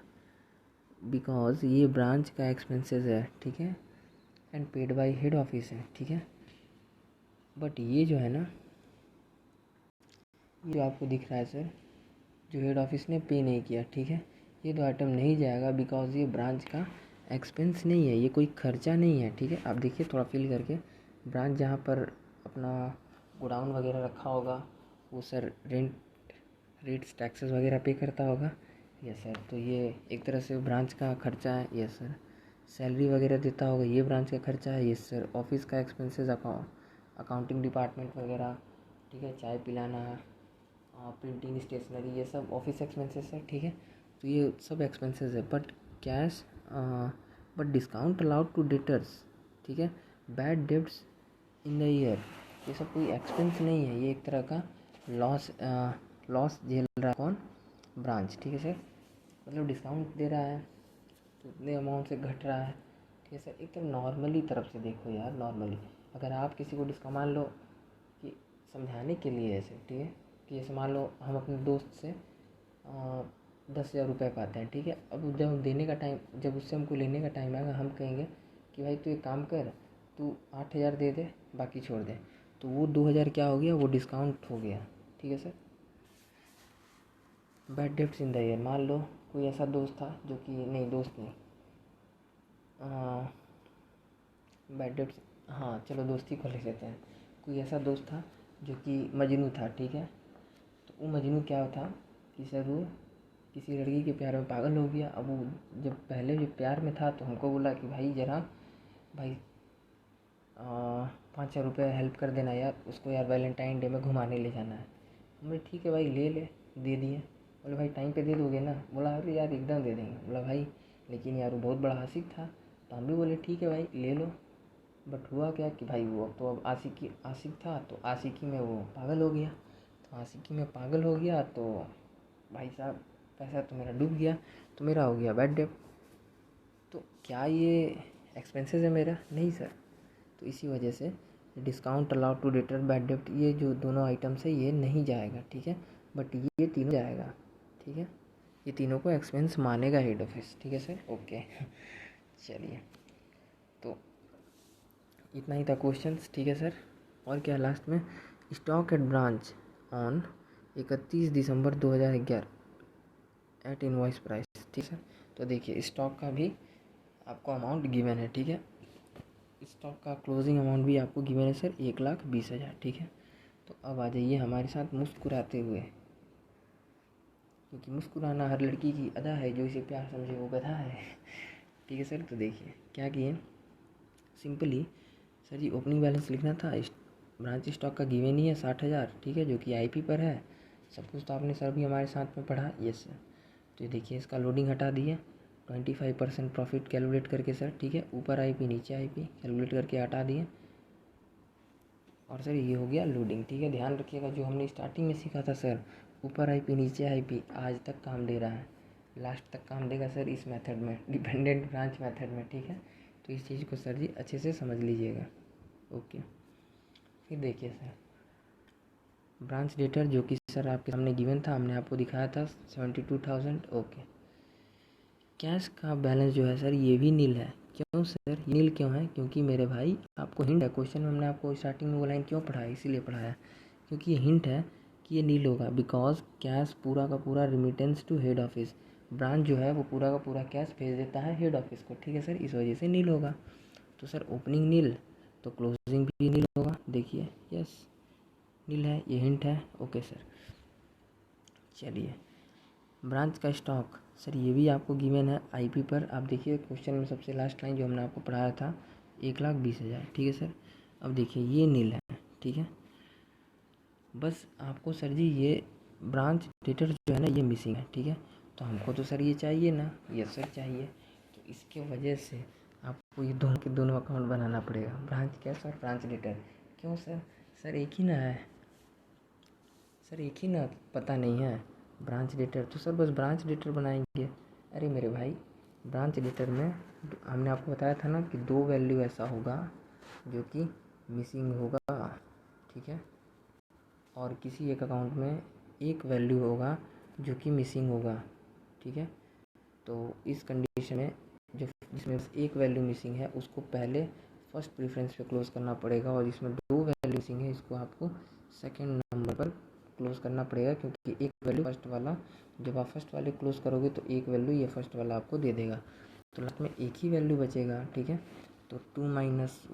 बिकॉज ये ब्रांच का एक्सपेंसेस है, ठीक है, and paid by head office है, ठीक है। बट ये जो है ना, ये जो आपको दिख रहा है सर, जो हेड ऑफिस ने पे नहीं किया, ठीक है, ये दो आइटम नहीं जाएगा बिकॉज ये ब्रांच का एक्सपेंस नहीं है, ये कोई खर्चा नहीं है, ठीक है। आप देखिए थोड़ा फील करके, ब्रांच जहाँ पर अपना गोडाउन वगैरह रखा होगा, वो सर रेट्स टैक्सेस वगैरह पे करता होगा, यस सर। तो ये एक तरह से ब्रांच का खर्चा है, यस सर। सैलरी वगैरह देता होगा, ये ब्रांच का खर्चा है, यस सर। ऑफिस का एक्सपेंसेस, अकाउंटिंग डिपार्टमेंट वगैरह, ठीक है, चाय पिलाना, प्रिंटिंग, स्टेशनरी, ये सब ऑफिस एक्सपेंसेस है, ठीक है। तो ये सब एक्सपेंसेस है। But cash, but discount allowed to debtors, ठीक है, bad debts in the year, ये सब कोई एक्सपेंस नहीं है, ये एक तरह का लॉस झेल रहा है कौन? ब्रांच, ठीक है सर। मतलब डिस्काउंट दे रहा है तो उतने अमाउंट से घट रहा है, ठीक है सर। एक तो नॉर्मली तरफ से देखो यार, नॉर्मली अगर आप किसी को डिस्काउंट, मान लो कि समझाने के लिए ऐसे, ठीक है, कि जैसे मान लो हम अपने दोस्त से 10,000 रुपये पाते हैं, ठीक है। अब जब देने का टाइम, जब उससे हमको लेने का टाइम आएगा, हम कहेंगे कि भाई तू एक काम कर, तू 8,000 दे दे, बाकी छोड़ दे, तो वो 2,000 क्या हो गया? वो डिस्काउंट हो गया, ठीक है sir. Bad debts in the year, मान लो कोई ऐसा दोस्त था जो कि, नहीं दोस्त नहीं, बैड डेब्ट्स, हाँ चलो दोस्ती को ले लेते हैं। कोई ऐसा दोस्त था जो कि मजनू था, ठीक है। तो वो मजनू क्या था कि सर वो किसी लड़की के प्यार में पागल हो गया। अब वो जब पहले जो प्यार में था तो हमको बोला कि भाई ज़रा भाई 5,000 रुपये हेल्प कर देना यार, उसको यार वैलेंटाइन डे में घुमाने ले जाना है। मैं ठीक है भाई ले ले, दे दिए। बोले भाई टाइम पे दे दोगे ना? बोला अरे यार एकदम दे देंगे। बोला भाई लेकिन यार वो बहुत बड़ा आशिक था। तो हम भी बोले ठीक है भाई ले लो। बट हुआ क्या कि भाई वो तो अब आशिक था, तो आशिकी में वो पागल हो गया। तो आशिकी में पागल हो गया तो भाई साहब पैसा तो मेरा डूब गया, तो मेरा हो गया बैड डेट। तो क्या ये एक्सपेंसेस है मेरा? नहीं सर। तो इसी वजह से discount allowed to debtor bad debt, ये जो दोनों आइटम्स है ये नहीं जाएगा, ठीक है। बट ये तीनों जाएगा, ठीक है। ये तीनों को एक्सपेंस मानेगा हेड ऑफिस, ठीक है सर, ओके। चलिए, तो इतना ही था क्वेश्चंस, ठीक है सर। और क्या लास्ट में, stock at branch on 31 December 2011 at invoice price, ठीक है। तो देखिए स्टॉक का भी आपको अमाउंट गिवन है, ठीक है। स्टॉक का क्लोजिंग अमाउंट भी आपको गिवन है सर 1,20,000, ठीक है। तो अब आ जाइए हमारे साथ मुस्कुराते हुए, क्योंकि मुस्कुराना हर लड़की की अदा है, जो इसे प्यार समझे वो गधा है। ठीक है सर। तो देखिए क्या किए, सिंपली सर जी ओपनिंग बैलेंस लिखना था। ब्रांच स्टॉक का गिवन ही है 60,000, ठीक है, जो कि आईपी पर है। सब कुछ तो आपने सर भी हमारे साथ में पढ़ा, यस सर। तो ये देखिए इसका लोडिंग हटा दिए, 25% प्रॉफिट कैलकुलेट करके सर, ठीक है। ऊपर आईपी नीचे आईपी कैलकुलेट करके हटा दिए, और सर ये हो गया लोडिंग, ठीक है। ध्यान रखिएगा जो हमने स्टार्टिंग में सीखा था सर, ऊपर आईपी नीचे आईपी, आज तक काम दे रहा है, लास्ट तक काम देगा सर इस मेथड में, डिपेंडेंट ब्रांच मेथड में, ठीक है। तो इस चीज़ को सर जी अच्छे से समझ लीजिएगा, ओके। फिर देखिए सर ब्रांच डेटर जो कि सर आपके सामने गिवन था, हमने आपको दिखाया था 72,000, ओके। कैश का बैलेंस जो है सर ये भी नील है। क्यों सर ये नील क्यों है? क्योंकि मेरे भाई आपको हिंट है, क्वेश्चन में हमने आपको स्टार्टिंग में वो लाइन क्यों पढ़ाया, इसीलिए पढ़ाया क्योंकि ये हिंट है कि ये नील होगा। बिकॉज कैश पूरा का पूरा remittance to head office, branch जो है वो पूरा का पूरा कैश भेज देता है हेड ऑफिस को, ठीक है सर, इस वजह से नील होगा। तो सर ओपनिंग नील तो क्लोजिंग भी नील होगा, देखिए यस नील है, ये हिंट है, ओके सर। चलिए ब्रांच का स्टॉक सर ये भी आपको गिवन है आईपी पर, आप देखिए क्वेश्चन में सबसे लास्ट लाइन जो हमने आपको पढ़ाया था 1,20,000, ठीक है सर। अब देखिए ये नील है, ठीक है। बस आपको सर जी ये ब्रांच डेटर जो है ना ये मिसिंग है, ठीक है। तो हमको तो सर ये चाहिए ना, यस सर चाहिए। तो इसके वजह से आपको ये दोनों के दोनों अकाउंट बनाना पड़ेगा, ब्रांच कैश और ब्रांच डेटर। क्यों सर? सर एक ही ना है सर, एक ही ना पता नहीं है ब्रांच डेटर, तो सर बस ब्रांच डेटर बनाएंगे। अरे मेरे भाई ब्रांच डेटर में हमने आपको बताया था ना कि 2 वैल्यू ऐसा होगा जो कि मिसिंग होगा, ठीक है, और किसी एक अकाउंट में एक वैल्यू होगा जो कि मिसिंग होगा, ठीक है। तो इस कंडीशन में जो जिसमें बस एक वैल्यू मिसिंग है उसको पहले फर्स्ट प्रेफरेंस पे क्लोज करना पड़ेगा, और जिसमें 2 वैल्यू मिसिंग है इसको आपको सेकंड नंबर पर क्लोज करना पड़ेगा, क्योंकि एक वैल्यू फर्स्ट वाला, जब आप फर्स्ट वाले क्लोज करोगे तो एक वैल्यू ये फर्स्ट वाला आपको दे देगा, तो लास्ट में एक ही वैल्यू बचेगा, ठीक है। तो 2 -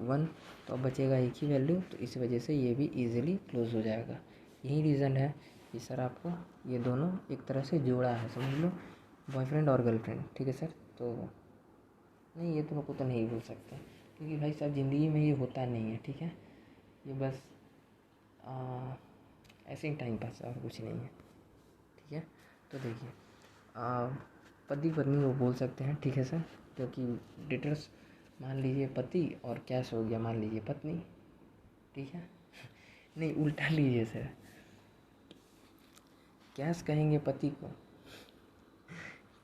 1 तो अब बचेगा एक ही वैल्यू, तो इस वजह से ये भी ईजिली क्लोज हो जाएगा। यही रीज़न है कि सर आपको ये दोनों एक तरह से जोड़ा है, समझ लो, बॉयफ्रेंड और गर्लफ्रेंड, ठीक है सर। तो नहीं ये दोनों को तो नहीं बोल सकते, क्योंकि भाई साहब ज़िंदगी में ये होता नहीं है, ठीक है। ये बस ऐसे ही टाइम पास है और कुछ नहीं है, ठीक है। तो देखिए पति पत्नी को बोल सकते हैं, ठीक है सर, क्योंकि डेटर्स मान लीजिए पति और कैश हो गया मान लीजिए पत्नी, ठीक है। नहीं उल्टा लीजिए सर, कैश कहेंगे पति को,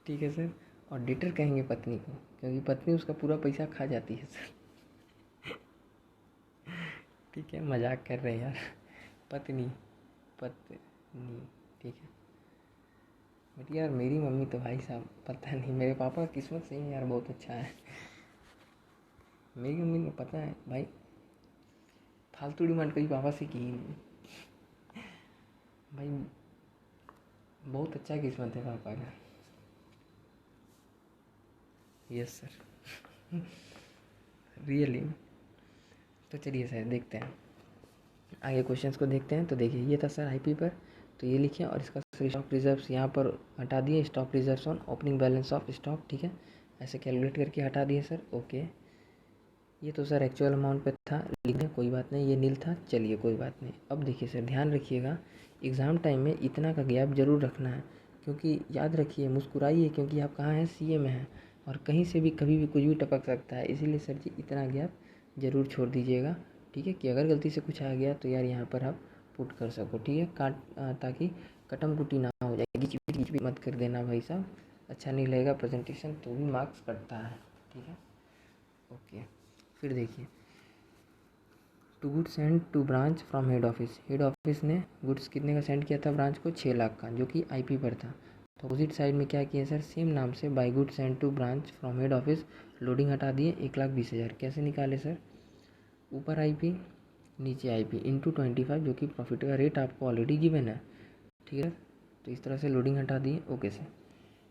ठीक है सर, और डेटर कहेंगे पत्नी को, क्योंकि पत्नी उसका पूरा पैसा खा जाती है सर। ठीक है मजाक कर रहे हैं यार, पत्नी पत्नी, ठीक है। बट यार मेरी मम्मी तो भाई साहब पता नहीं, मेरे पापा की किस्मत सही है यार, बहुत अच्छा है। मेरी मम्मी को पता है भाई, फालतू डिमांड कभी पापा से की ही नहीं भाई, बहुत अच्छा किस्मत है पापा का, यस सर, रियली। तो चलिए सर देखते हैं आगे क्वेश्चंस को देखते हैं। तो देखिए ये था सर आईपी पर, तो ये लिखिए, और इसका सर स्टॉक रिजर्व्स यहाँ पर हटा दिए, stock reserves on opening balance of stock, ठीक है, ऐसे कैलकुलेट करके हटा दिए सर, ओके। ये तो सर एक्चुअल अमाउंट पे था, लिख दें कोई बात नहीं, ये नील था, चलिए कोई बात नहीं। अब देखिए सर ध्यान रखिएगा, एग्ज़ाम टाइम में इतना का गैप ज़रूर रखना है, क्योंकि याद रखिए, मुस्कुराइए, क्योंकि आप कहाँ हैं, सीए में हैं और कहीं से भी कभी भी कुछ भी टपक सकता है। इसीलिए सर जी इतना गैप ज़रूर छोड़ दीजिएगा, ठीक है, कि अगर गलती से कुछ आ गया तो यार यहाँ पर आप पुट कर सको, ठीक है, ताकि कटम कुटी ना हो जाए। घिच भी मत कर देना भाई साहब, अच्छा नहीं लगेगा प्रेजेंटेशन, तो भी मार्क्स कटता है, ठीक है। ओके, फिर देखिए, to goods send to branch from head office. Head office ने गुड्स कितने का सेंड किया था ब्रांच को, 6 लाख का, जो कि आईपी पर था। तो अपोजिट साइड में क्या किया सर, सेम नाम से by goods send to branch from head office, loading हटा दिए 1,20,000। कैसे निकाले सर, ऊपर आईपी नीचे आईपी इंटू 25, जो कि प्रॉफिट का रेट आपको ऑलरेडी गिवन है, ठीक है। तो इस तरह से लोडिंग हटा दिए, ओके सर।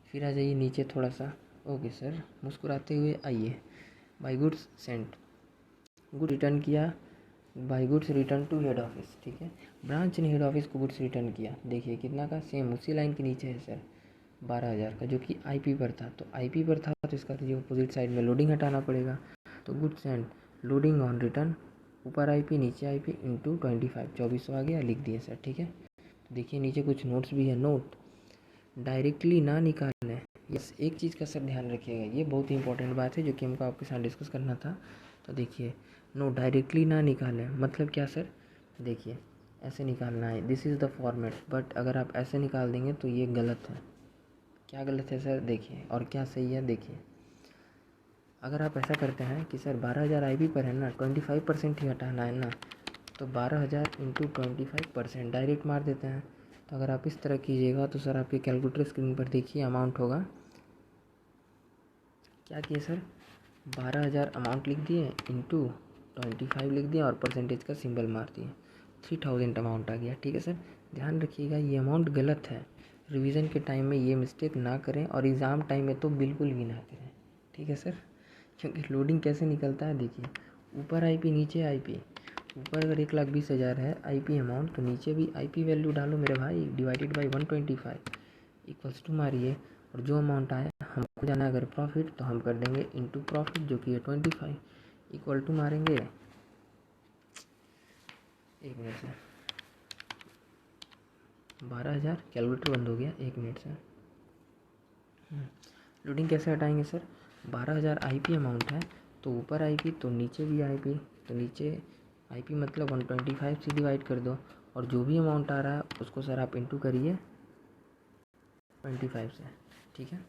फिर आ जाइए नीचे थोड़ा सा, ओके सर, मुस्कुराते हुए आइए। By goods sent, good return किया, by goods return to head office, ठीक है। ब्रांच ने हेड ऑफिस को गुड्स रिटर्न किया, देखिए कितना का, सेम उसी लाइन के नीचे है सर, 12,000 का, जो कि आईपी पर था। तो आईपी पर था तो इसका जो अपोजिट साइड में लोडिंग हटाना पड़ेगा। तो goods and loading on return, ऊपर आईपी नीचे आईपी इंटू 25, 2400 आ गया, लिख दिए सर, ठीक है। तो देखिए नीचे कुछ नोट्स भी है, नोट डायरेक्टली ना निकालें। यस, एक चीज़ का सर ध्यान रखिएगा, ये बहुत ही इंपॉर्टेंट बात है जो कि हमको आपके साथ डिस्कस करना था। तो देखिए, नो डायरेक्टली ना निकालें मतलब क्या सर, देखिए ऐसे निकालना है, this is the format, but अगर आप ऐसे निकाल देंगे तो ये गलत है। क्या गलत है सर, देखिए, और क्या सही है, देखिए। अगर आप ऐसा करते हैं कि सर 12,000 आईपी पर है ना, 25% ही हटाना है ना, तो 12,000 इंटू 25% डायरेक्ट मार देते हैं। तो अगर आप इस तरह कीजिएगा तो सर आपके कैलकुलेटर स्क्रीन पर देखिए अमाउंट होगा, क्या किए सर, 12,000 अमाउंट लिख दिए इंटू 25 लिख दिया और परसेंटेज का सिंबल मार दिए, 3,000 अमाउंट आ गया, ठीक है सर। ध्यान रखिएगा ये अमाउंट गलत है, रिवीजन के टाइम में ये मिस्टेक ना करें और एग्ज़ाम टाइम में तो बिल्कुल भी ना करें, ठीक है सर। क्योंकि लोडिंग कैसे निकलता है, देखिए, ऊपर आईपी नीचे आईपी, ऊपर अगर 1,20,000 है आईपी अमाउंट, तो नीचे भी आईपी वैल्यू डालो मेरे भाई, डिवाइडेड बाई 125 इक्वल्स टू मारिए, और जो अमाउंट आए, हमको जाना है अगर प्रॉफिट तो हम कर देंगे इंटू प्रॉफिट, जो कि है 25 इक्वल टू मारेंगे, एक मिनट से, 12,000, कैलकुलेटर बंद हो गया, एक मिनट से। लोडिंग कैसे हटाएंगे सर, 12,000 आईपी अमाउंट है, तो ऊपर आईपी तो नीचे भी आईपी, तो नीचे आईपी मतलब 125 से डिवाइड कर दो, और जो भी अमाउंट आ रहा है उसको सर आप इंटू करिए 25 से, ठीक है।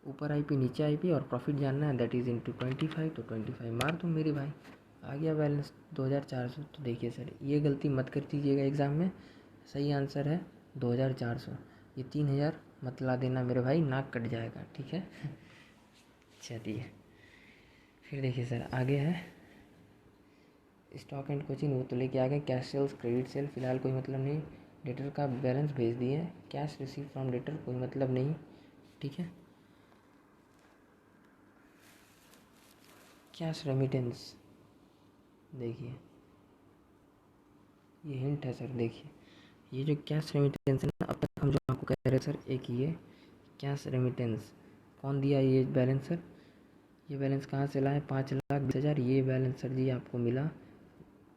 ऊपर आईपी नीचे आईपी और प्रॉफिट जानना है, दैट इज़ इंटू 25, तो 25 मार दो मेरे भाई, आ गया बैलेंस 2,400। तो देखिए सर ये गलती मत कर दीजिएगा एग्ज़ाम में, सही आंसर है 2,400, ये 3,000 मत ला देना मेरे भाई, नाक कट जाएगा, ठीक है। चलिए फिर देखिए सर, आगे है स्टॉक एंड कोचिंग, वो तो लेके आ गए, कैश सेल्स क्रेडिट सेल फिलहाल कोई मतलब नहीं, डेटर का बैलेंस भेज दिए, कैश रिसीव फ्रॉम डेटर कोई मतलब नहीं, ठीक है। कैश रेमिटेंस, देखिए ये हिंट है सर, देखिए ये जो कैश रेमिटेंस है ना, अब तक हम जो आपको कह रहे सर, एक ये कैश रेमिटेंस कौन दिया, ये बैलेंस सर, ये बैलेंस कहाँ से लाए, 5,20,000, ये बैलेंस सर जी आपको मिला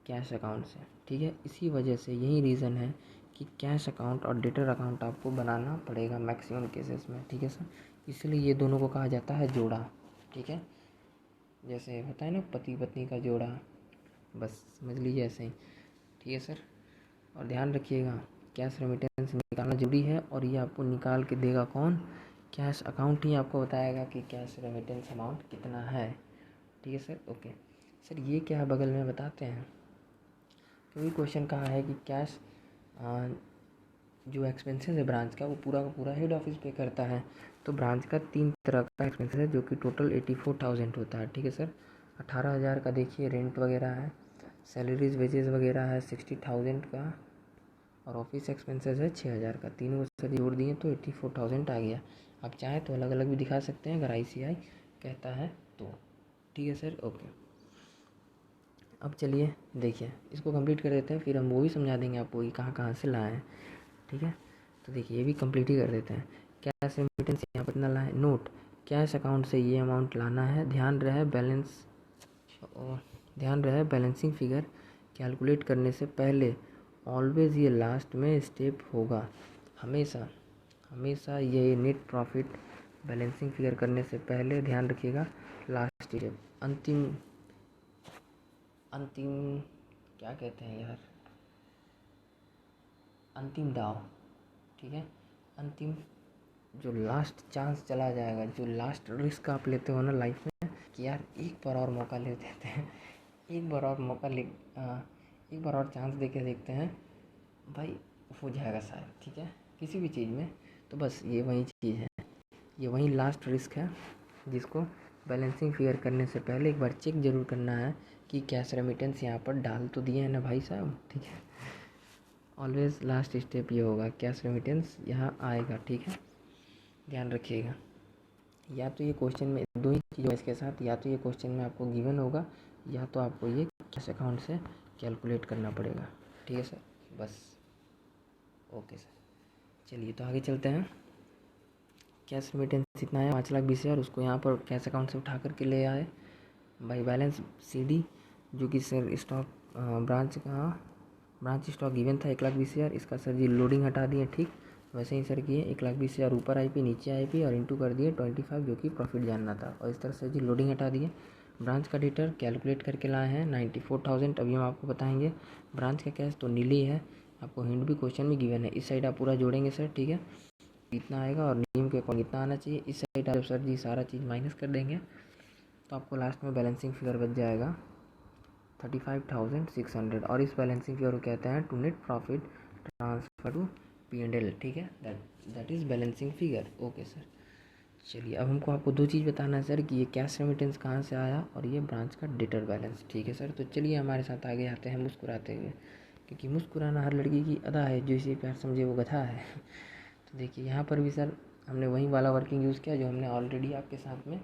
कैश अकाउंट से, ठीक है। इसी वजह से यही रीज़न है कि कैश अकाउंट और डेटर अकाउंट आपको बनाना पड़ेगा मैक्सिमम केसेस में, ठीक है सर। इसलिए ये दोनों को कहा जाता है जोड़ा, ठीक है, जैसे होता है ना पति पत्नी का जोड़ा, बस समझ लीजिए ऐसे ही, ठीक है सर। और ध्यान रखिएगा कैश रेमिटेंस निकालना जरूरी है, और ये आपको निकाल के देगा कौन, कैश अकाउंट ही आपको बताएगा कि कैश रेमिटेंस अमाउंट कितना है, ठीक है सर। ओके सर, ये क्या है बगल में बताते हैं, क्योंकि क्वेश्चन कहा है कि कैश जो एक्सपेंसेस है ब्रांच का, वो पूरा का पूरा हेड ऑफिस पे करता है। तो ब्रांच का 3 तरह का एक्सपेंसेस है, जो कि टोटल 84,000 होता है, ठीक है सर। 18,000 का देखिए रेंट वगैरह है, सैलरीज वेजेस वगैरह है 60,000 का, और ऑफिस एक्सपेंसेस है 6,000 का, तीनों सर जोड़ दिए तो 84,000 आ गया। आप चाहें तो अलग अलग भी दिखा सकते हैं अगर ICI कहता है तो, ठीक है सर। ओके, अब चलिए देखिए इसको कंप्लीट कर देते हैं, फिर हम वो भी समझा देंगे आपको कि कहाँ कहाँ से लाए हैं, ठीक है। तो देखिए ये भी कंप्लीट ही कर देते हैं। कैश रेमिटेंस यहाँ पर इतना लाए, नोट कैश अकाउंट से ये अमाउंट लाना है, ध्यान रहे बैलेंसिंग फिगर कैलकुलेट करने से पहले ऑलवेज ये लास्ट में स्टेप होगा, हमेशा हमेशा ये नेट प्रॉफिट बैलेंसिंग फिगर करने से पहले ध्यान रखिएगा लास्ट स्टेप, अंतिम अंतिम क्या कहते हैं यार, अंतिम दाव, ठीक है। अंतिम जो लास्ट चांस चला जाएगा, जो लास्ट रिस्क आप लेते हो ना लाइफ में कि यार एक बार और मौका ले देते हैं, एक बार और मौका ले एक बार और चांस दे के देखते हैं, भाई हो जाएगा शायद, ठीक है, किसी भी चीज़ में। तो बस ये वही चीज़ है, ये वही लास्ट रिस्क है जिसको बैलेंसिंग फिगर करने से पहले एक बार चेक ज़रूर करना है कि कैश रेमिटेंस यहाँ पर डाल तो दिए हैं ना भाई साहब, ठीक है। ऑलवेज लास्ट स्टेप ये होगा, कैश रेमिटेंस यहाँ आएगा, ठीक है, ध्यान रखिएगा। या तो ये क्वेश्चन में दो ही चीज़ों इसके साथ, या तो ये क्वेश्चन में आपको गिवन होगा या तो आपको ये कैश अकाउंट से कैलकुलेट करना पड़ेगा, ठीक है सर, बस ओके सर। चलिए तो आगे चलते हैं। कैश रेमिटेंस इतना है 5,20,000, उसको यहाँ पर कैश अकाउंट से उठा करके ले आए बाई बैलेंस CD, जो कि sir stock branch stock given था 1,20,000, इसका सर जी लोडिंग हटा दिए, ठीक वैसे ही सर किए 1,20,000 ऊपर IP नीचे IP और इंटू कर दिए 25 जो कि प्रॉफिट जानना था, और इस तरह से जी लोडिंग हटा दिए। ब्रांच का डेटर कैलकुलेट करके लाए हैं 94,000, अभी हम आपको बताएंगे। ब्रांच का कैश तो नीली है, आपको हिंट भी क्वेश्चन में गिवन है, इस साइड आप पूरा जोड़ेंगे सर, ठीक है, इतना आएगा और नीम के अकाउंट इतना आना चाहिए, इस साइड आप सर जी सारा चीज़ माइनस कर देंगे तो आपको लास्ट में बैलेंसिंग फिगर बच जाएगा 35,600, और इस बैलेंसिंग फिगर को कहते हैं to net profit transfer to P&L, ठीक है, that is balancing figure, okay sir. चलिए अब हमको आपको दो चीज़ बताना है सर कि ये कैश रेमिटेंस कहाँ से आया और ये ब्रांच का डेटर बैलेंस, ठीक है सर। तो चलिए हमारे साथ आगे आते हैं मुस्कुराते हुए, क्योंकि मुस्कुराना हर लड़की की अदा है, जो इसे प्यार समझे वो गधा है। तो देखिए यहाँ पर भी सर हमने वही वाला वर्किंग यूज़ किया जो हमने ऑलरेडी आपके साथ में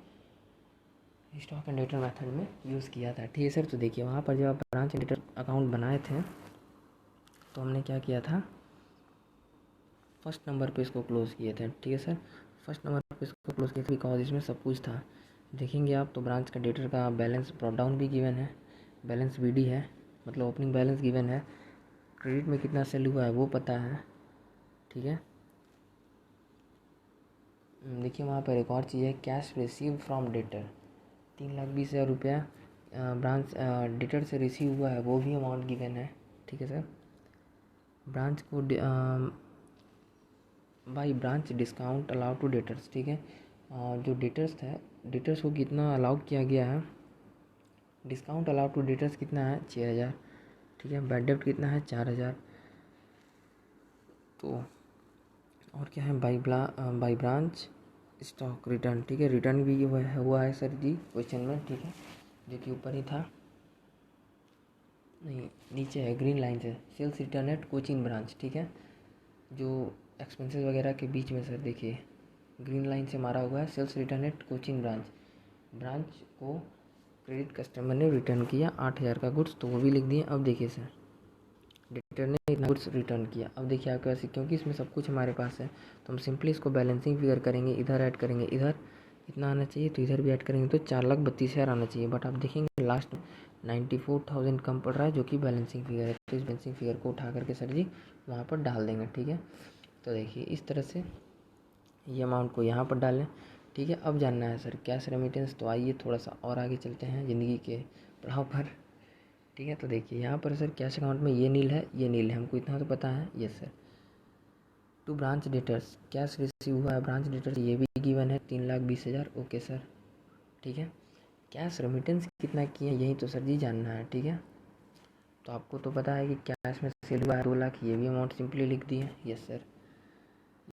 स्टॉक एंड डेटर मेथड में यूज़ किया था, ठीक है सर। तो देखिए वहाँ पर जब आप ब्रांच एंड डेटर अकाउंट बनाए थे तो हमने क्या किया था, फर्स्ट नंबर पे इसको क्लोज़ किए थे, ठीक है सर। फर्स्ट नंबर पे इसको क्लोज़ किए थे बिकॉज इसमें सब कुछ था, देखेंगे आप तो ब्रांच का डेटर का बैलेंस ब्रॉट डाउन भी गिवन है, बैलेंस BD है, मतलब ओपनिंग बैलेंस गिवन है, क्रेडिट में कितना सेल हुआ है वो पता है, ठीक है। देखिए वहाँ पर एक और चीज़ है, कैश रिसीव फ्रॉम डेटर 3,20,000 रुपया ब्रांच डेटर से रिसीव हुआ है, वो भी अमाउंट गिवन है, ठीक है सर। ब्रांच को by branch discount allow to debtors, ठीक है, जो डेटर्स था, डेटर्स को कितना अलाउ किया गया है, डिस्काउंट अलाउ टू डेटर्स कितना है 6,000, ठीक है, बैड डेब्ट कितना है 4,000। तो और क्या है, बाई ब्रांच स्टॉक रिटर्न, ठीक है, रिटर्न भी हुआ है सर जी क्वेश्चन में, ठीक है, जो कि ऊपर ही था, नहीं नीचे है ग्रीन लाइन से, sales return at Cochin branch, ठीक है, जो एक्सपेंसेस वगैरह के बीच में सर देखिए ग्रीन लाइन से मारा हुआ है, sales return at Cochin branch को क्रेडिट कस्टमर ने रिटर्न किया 8,000 का गुड्स, तो वो भी लिख दिए। अब देखिए सर डेटर ने इतना गुड्स रिटर्न किया, अब देखिए आपके पास क्योंकि इसमें सब कुछ हमारे पास है तो हम सिंपली इसको बैलेंसिंग फिगर करेंगे, इधर ऐड करेंगे, इधर इतना आना चाहिए तो इधर भी ऐड करेंगे तो 4,32,000 आना चाहिए, बट आप देखेंगे लास्ट में 94,000 कम पड़ रहा है जो कि बैलेंसिंग फिगर है, तो इस बैलेंसिंग फिगर को उठा करके सर जी वहाँ पर डाल देंगे, ठीक है। तो देखिए इस तरह से ये अमाउंट को यहाँ पर डालें, ठीक है। अब जानना है सर कैश रेमिटेंस, तो आइए थोड़ा सा और आगे चलते हैं ज़िंदगी के पड़ाव पर, ठीक है। तो देखिए यहाँ पर सर कैश अकाउंट में ये नील है, ये नील है, हमको इतना तो पता है, yes sir. To branch debtors cash receive हुआ है ब्रांच डेटर्स, ये भी गिवन है 3,20,000, ओके सर, ठीक है। कैश रेमिटेंस कितना किए यही तो सर जी जानना है, ठीक है। तो आपको तो पता है कि कैश में सेल हुआ है 2 लाख, ये भी अमाउंट सिंपली लिख दिए, यस सर।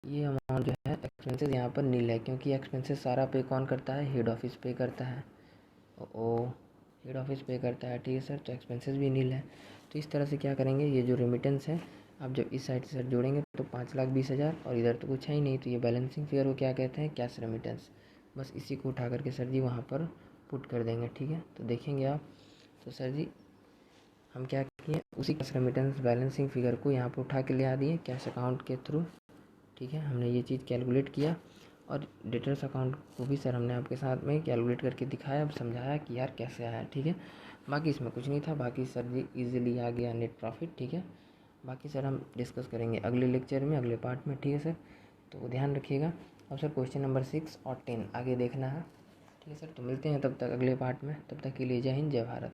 ये अमाउंट जो है एक्सपेंसेस यहाँ पर नील है, क्योंकि एक्सपेंसेस सारा पे कौन करता है, हेड ऑफिस पे करता है, हेड ऑफिस पे करता है, ठीक है सर। तो एक्सपेंसेस भी नील है, तो इस तरह से क्या करेंगे, ये जो रेमिटेंस है आप जब इस साइड से सर जोड़ेंगे तो 5,20,000 और इधर तो कुछ है ही नहीं, तो ये बैलेंसिंग फिगर को क्या कहते हैं, कैश रेमिटेंस, बस इसी को उठा करके सर जी वहाँ पर पुट कर देंगे, ठीक है। तो देखेंगे आप तो सर जी हम क्या किए, उसी कैश रेमिटेंस बैलेंसिंग फिगर को यहाँ पर उठा के ले आ दिए कैश अकाउंट के थ्रू, ठीक है। हमने ये चीज़ कैलकुलेट किया और डेटर्स अकाउंट को भी सर हमने आपके साथ में कैलकुलेट करके दिखाया, अब समझाया कि यार कैसे आया, ठीक है। बाकी इसमें कुछ नहीं था, बाकी सर जी इजीली आ गया नेट प्रॉफिट, ठीक है। बाकी सर हम डिस्कस करेंगे अगले लेक्चर में, अगले पार्ट में, ठीक है सर। तो ध्यान रखिएगा। अब सर क्वेश्चन नंबर 6 और 10 आगे देखना है, ठीक है सर। तो मिलते हैं तब तक अगले पार्ट में, तब तक के लिए जय हिंद, जय भारत।